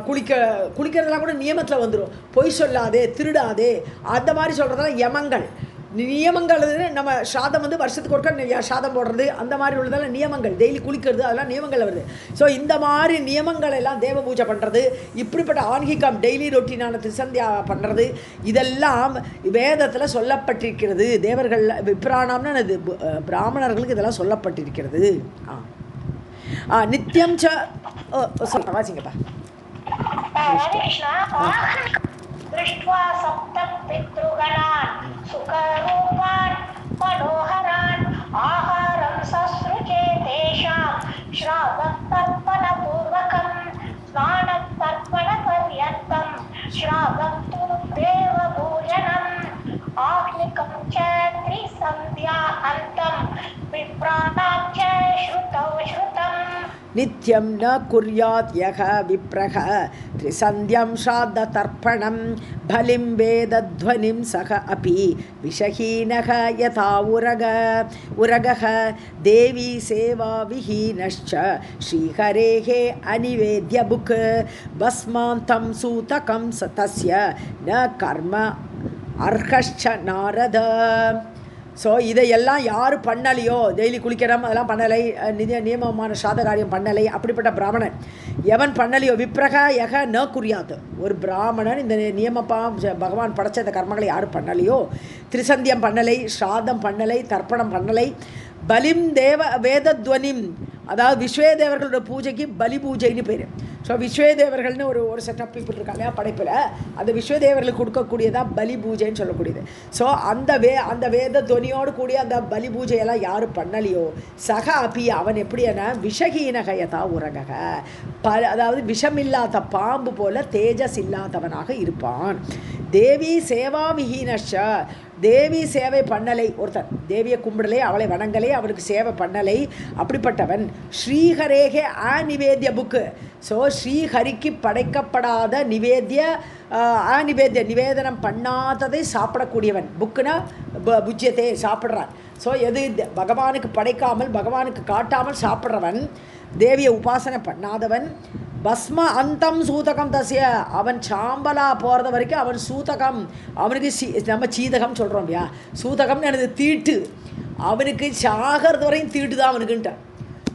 குளிக்கிறதுலாம் கூட நியமத்தில் வந்துடும். பொய் சொல்லாதே, திருடாதே, அந்த மாதிரி சொல்கிறதெல்லாம் யமங்கள். நியமங்கள் நம்ம சாதம் வந்து வருஷத்துக்கு ஒருக்கா சாதம் போடுறது, அந்த மாதிரி உள்ளதெல்லாம் நியமங்கள். டெய்லி குளிக்கிறது, அதெல்லாம் நியமங்கள் வருது. ஸோ இந்த மாதிரி நியமங்கள் எல்லாம் தேவ பூஜை பண்ணுறது, இப்படிப்பட்ட ஆன்ஹிகம் டெய்லி ரொட்டீனான திரிசந்தியா பண்ணுறது, இதெல்லாம் வேதத்தில் சொல்லப்பட்டிருக்கிறது. தேவர்கள் விப்ராணம்னா அது பிராமணர்களுக்கு இதெல்லாம் சொல்லப்பட்டிருக்கிறது. நித்தியம் ச வாசிங்கப்பா. दृष्ट्वा सप्त पितृगणान् सुखरूपान् मनोहरान् आहारं ससृजे तेषां श्राद्धतर्पणपूर्वकं स्नानतर्पणपर्यन्तं श्राद्धं देवपूजनम् आह्निकं च त्रिसन्ध्या अन्तं विप्राणां च श्रुतौ श्रुतम् நித்யம் ந குர்யாத் யக விப்ரக த்ரிசந்தியம் ஸ்ராத்த தர்ப்பணம் பலிம் வேதத்வனிம் சக அபி விஷஹீனக யதா உரகः தேவி சேவா விஹீனश्च ஸ்ரீஹரேஹே அனிவேத்ய புக் பஸ்மாந்தம் சூதகம் தஸ்ய ந கர்ம அர்ஹश्च நாரத. ஸோ இதையெல்லாம் யார் பண்ணலையோ, டெய்லி குளிக்கிறோம் அதெல்லாம் பண்ணலை, நியமமான சாத காரியம் பண்ணலை, அப்படிப்பட்ட பிராமணன் எவன் பண்ணலையோ, விப்ரக யக ந குறியாது, ஒரு பிராமணன் இந்த நியமப்பா பகவான் படைச்ச இந்த கர்மங்களை யார் பண்ணலையோ, திரிசந்தியம் பண்ணலை, ஸ்ராதம் பண்ணலை, தர்ப்பணம் பண்ணலை, பலிம் வேதத்வனிம், அதாவது விஸ்வேதேவர்களோட பூஜைக்கு பலி பூஜைன்னு பேர். ஸோ விஸ்வேதேவர்கள்னு ஒரு செட் ஆஃப் பீப்புள் இருக்காங்க இல்லையா படைப்பில், அந்த விஸ்வேதேவர்களுக்கு கொடுக்கக்கூடியதான் பலி பூஜைன்னு சொல்லக்கூடியது. ஸோ அந்த வேத துவனியோடு கூடிய அந்த பலி பூஜையெல்லாம் யார் பண்ணலையோ, சக அப்பி அவன் எப்படின்னா விஷஹீனகயதா உரகக, அதாவது விஷமில்லாத பாம்பு போல தேஜஸ் இல்லாதவனாக இருப்பான். தேவி சேவா விஹீனஷ, தேவி சேவை பண்ணலை, ஒருத்தன் தேவியை கும்பிடலை, அவளை வணங்கலை, அவளுக்கு சேவை பண்ணலை, அப்படிப்பட்டவன் ஸ்ரீஹரேகே அநிவேத்திய புக்கு. ஸோ ஸ்ரீஹரிக்கு படைக்கப்படாத நிவேதனம் பண்ணாததை சாப்பிடக்கூடியவன், புக்குனா புஜ்யத்தை சாப்பிட்றான். ஸோ எது பகவானுக்கு படைக்காமல் பகவானுக்கு காட்டாமல் சாப்பிட்றவன், தேவியை உபாசனை பண்ணாதவன், பஸ்ம அந்தம் சூதகம் தசிய, அவன் சாம்பலா போகிறது வரைக்கும் அவன் சூதகம், அவனுக்கு நம்ம சீதகம் சொல்கிறோம் இல்லையா, சூதகம்னு எனக்கு தீட்டு, அவனுக்கு சாகிறது வரையும் தீட்டு தான் அவனுக்குன்ட்டான்.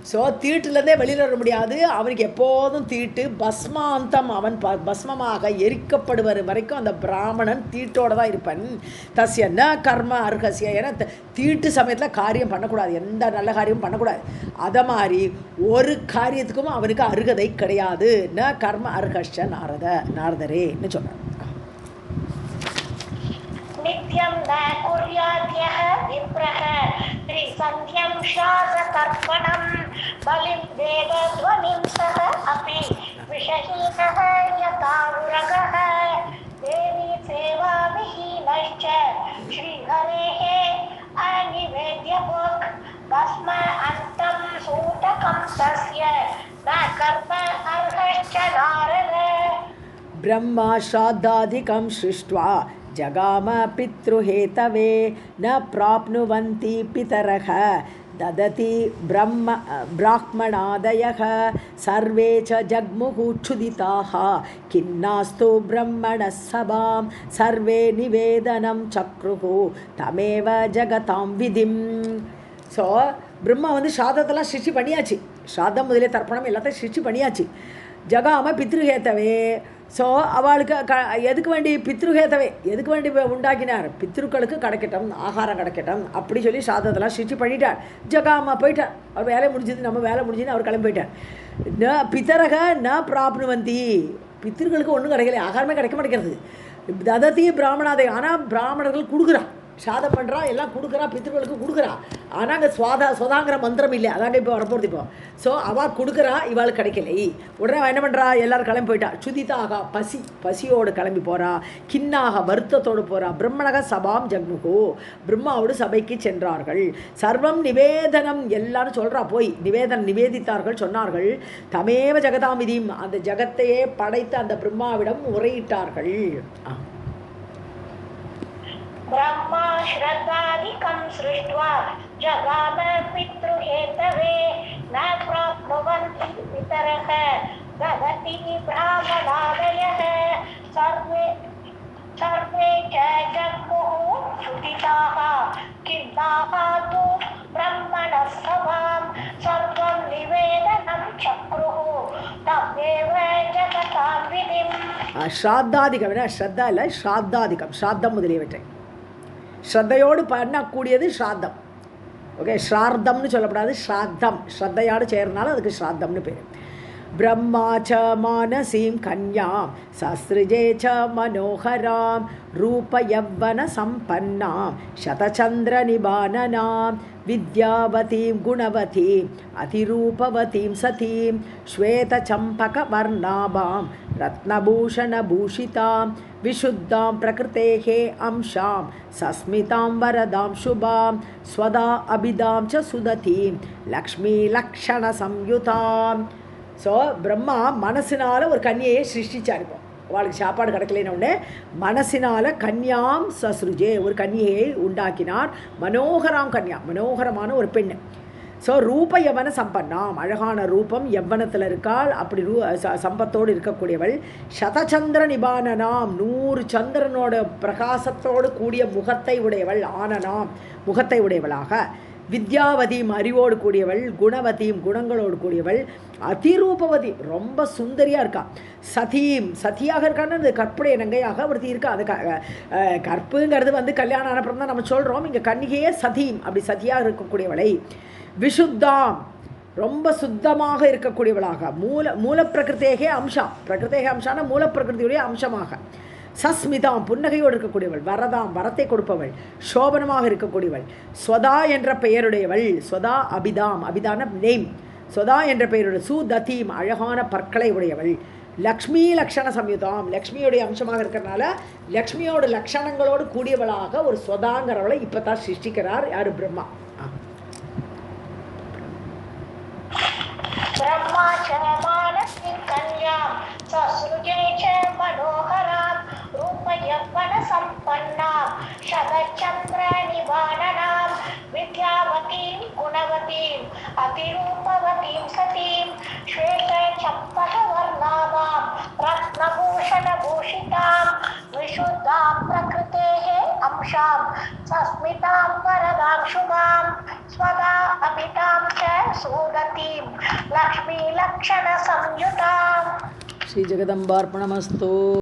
ஸோ தீட்டுலேருந்தே வெளியில் வர முடியாது, அவனுக்கு எப்போதும் தீட்டு. பஸ்மாந்தம், அவன் பஸ்மமாக எரிக்கப்படுவர் வரைக்கும் அந்த பிராமணன் தீட்டோடு தான் இருப்பன். தஸ்ய ந கர்ம அர்ஹஸ்ய, ஏன்னா தீட்டு சமயத்தில் காரியம் பண்ணக்கூடாது, எந்த நல்ல காரியமும் பண்ணக்கூடாது. அதை மாதிரி ஒரு காரியத்துக்கும் அவனுக்கு அருகதை கிடையாது. ந கர்ம அர்ஹஸ்ய நாரதரேன்னு சொன்னார். नित्यं न कुर्याद्यः विप्रः त्रिसन्ध्यं श्राद्धतर्पणं बलिं वेदध्वनिं सह अपि विषहीनः यथा उरगः देवी सेवाविहीनश्च तस्य न कर्म अर्हश्च नारद ब्रह्मा श्राद्धादिकं सृष्ट्वा जगाम पितृहेतवे न प्राप्नुवन्ति पितरः ददति ब्राह्मणादयः सर्वे च जग्मुः क्षुदिताः किन्नास्तु ब्रह्मणः सभां सर्वे निवेदनं चक्रुः तमेव जगतां विधिम्. ஸோ பிரம்மா வந்து ஸ்ராதத்தெல்லாம் சிருஷ்டி பண்ணியாச்சு. ஸ்ராதம் முதலே தர்ப்பணம் எல்லாத்தையும் சிருஷ்டி பண்ணியாச்சு. ஜகாம பித்ருஹேத்தவே. ஸோ அவளுக்கு எதுக்கு வேண்டி பித்ருஹேத்தவே எதுக்கு வேண்டி உண்டாக்கினார்? பித்ருக்களுக்கு கிடைக்கட்டும், ஆகாரம் கிடைக்கட்டும் அப்படி சொல்லி சாதத்தெல்லாம் சிருஷ்டி பண்ணிட்டார். ஜகாமா போயிட்டார். அவர் வேலை முடிஞ்சது, நம்ம வேலை முடிஞ்சுன்னு அவர் கிளம்பி போயிட்டார். ந பித்தரக ந பிராப்னுவந்தி. பித்திருக்களுக்கு ஒன்றும் கிடைக்கல, ஆகாரமே கிடைக்க மாட்டேங்கிறது. ததத்தி பிராமணாதை. ஆனால் பிராமணர்கள் கொடுக்குறான், சாதம் பண்ணுறா, எல்லாம் கொடுக்குறா, பித்திருக்களுக்கு கொடுக்குறா. ஆனால் அங்கே சொதாங்கிற மந்திரம் இல்லை. அதாங்க இப்போ வரப்போகிறது. இப்போ ஸோ அவள் கொடுக்குறா, இவாளுக்கு கிடைக்கலை. உடனே அவள் என்ன பண்ணுறா? எல்லோரும் கிளம்பி போயிட்டா. சுதிதாக பசியோடு கிளம்பி போகிறா. கின்னாக வருத்தத்தோடு போகிறா. பிரம்மணக சபாம் ஜக்முகு. பிரம்மாவோடு சபைக்கு சென்றார்கள். சர்வம் நிவேதனம் எல்லாரும் சொல்கிறா. போய் நிவேதித்தார்கள், சொன்னார்கள். தமேவ ஜெகதாமிதிம். அந்த ஜகத்தையே படைத்த அந்த பிரம்மாவிடம் முறையிட்டார்கள். ब्रह्मा श्रद्धादिकं सृष्ट्वा जगाम पितृहेतवे न प्राप्नुवन्ति पितरः ददति ब्राह्मणादयः सर्वे च जग्मुः क्षुदिताः किन्नाः तु ब्रह्मणः सभां सर्वं निवेदनं चक्रुः तमेव जगतां विधिम्. ஸ்ராத்தாதிகம். ஸ்ரத்தா இல்லை, ஸ்ராத்தாதிகம். ஸ்ராத்தம் முதலியவற்றை ஸ்ரத்தையோடு பண்ணக்கூடியது ஸ்ராத்தம். ஓகே, ஸ்ரார்த்தம்னு சொல்லப்படாது, ஸ்ராத்தம். ஸ்ரத்தையோடு சேர்னாலும் அதுக்கு ஸ்ராத்தம்னு பேர். ब्रह्मा च मानसीं कन्यां ससृजे च मनोहरां रूपयौवनसम्पन्नां शतचन्द्रनिबाननां विद्यावतीं गुणवतीं अतिरूपवतीं सतीं श्वेतचम्पकवर्णाभां रत्नभूषणभूषितां विशुद्धां प्रकृतेः अंशां सस्मितां वरदां शुभां स्वदा अभिदां च सुदतीं लक्ष्मीलक्षणसंयुतां. ஸோ பிரம்மா மனசினால் ஒரு கன்னியை சிருஷ்டிச்சார். இப்போ அவளுக்கு சாப்பாடு கிடைக்கலன்னு உடனே மனசினால் கன்யாம் சஸ்ருஜே ஒரு கன்னியை உண்டாக்கினார். மனோகராம் கன்யா, மனோகரமான ஒரு பெண். ஸோ ரூப யவன சம்பன்னாம், அழகான ரூபம், யவ்வனத்தில் இருக்காள். அப்படி சம்பத்தோடு இருக்கக்கூடியவள். சதச்சந்திர நிபானனாம், 100 சந்திரனோட பிரகாசத்தோடு கூடிய முகத்தை உடையவள். ஆனனாம், முகத்தை உடையவளாக. வித்யாவதியும், அறிவோடு கூடியவள். குணவதியும், குணங்களோடு கூடியவள். அதிரூபவதி, ரொம்ப சுந்தரியாக இருக்கா. சதீம், சதியாக இருக்கான்னு அந்த கற்புடைய நங்கையாக ஒருத்தி இருக்கா. அந்த கற்புங்கிறது வந்து கல்யாணம் ஆனப்புறம் தான் நம்ம சொல்கிறோம். இங்கே கன்னிகையே சதீம், அப்படி சதியாக இருக்கக்கூடியவளை. விஷுத்தாம், ரொம்ப சுத்தமாக இருக்கக்கூடியவளாக. மூல பிரகிருத்தேகே அம்சம், பிரகிருத்தேக அம்சான மூல பிரகிருதியுடைய அம்சமாக. சஸ்மிதாம், புன்னகையோடு இருக்கக்கூடியவள். வரதாம், வரத்தை கொடுப்பவள். சோபனமாக இருக்கக்கூடியவள். ஸ்வதா என்ற பெயருடையவள். ஸ்வதா அபிதாம், அபிதான நேம். ஸ்வதா என்ற பெயருடைய. சுததீம், அழகான பற்களை உடையவள். லக்ஷ்மி லக்ஷண சம்யுதாம், லக்ஷ்மியோடைய அம்சமாக இருக்கிறனால லக்ஷ்மியோட லக்ஷணங்களோடு கூடியவளாக ஒரு ஸ்வதாங்கிறவளை இப்போ தான் சிருஷ்டிக்கிறார். யார்? பிரம்மா. ब्रह्मा च मानसीं कन्यां ससृजे च मनोहरां रूपयौवनसम्पन्नां शतचन्द्रनिबाननां विद्यावतीं गुणवतीं अतिरूपवतीं सतीं श्वेतचम्पकवर्णाभां रत्नभूषणभूषितां विशुद्धां प्रकृतेः अंशां सस्मितां वरदां शुभां स्वदा अभितां च सुदतीं लक्ष्मीलक्षणसंयुतां. श्रीजगदम्बार्पणमस्तु.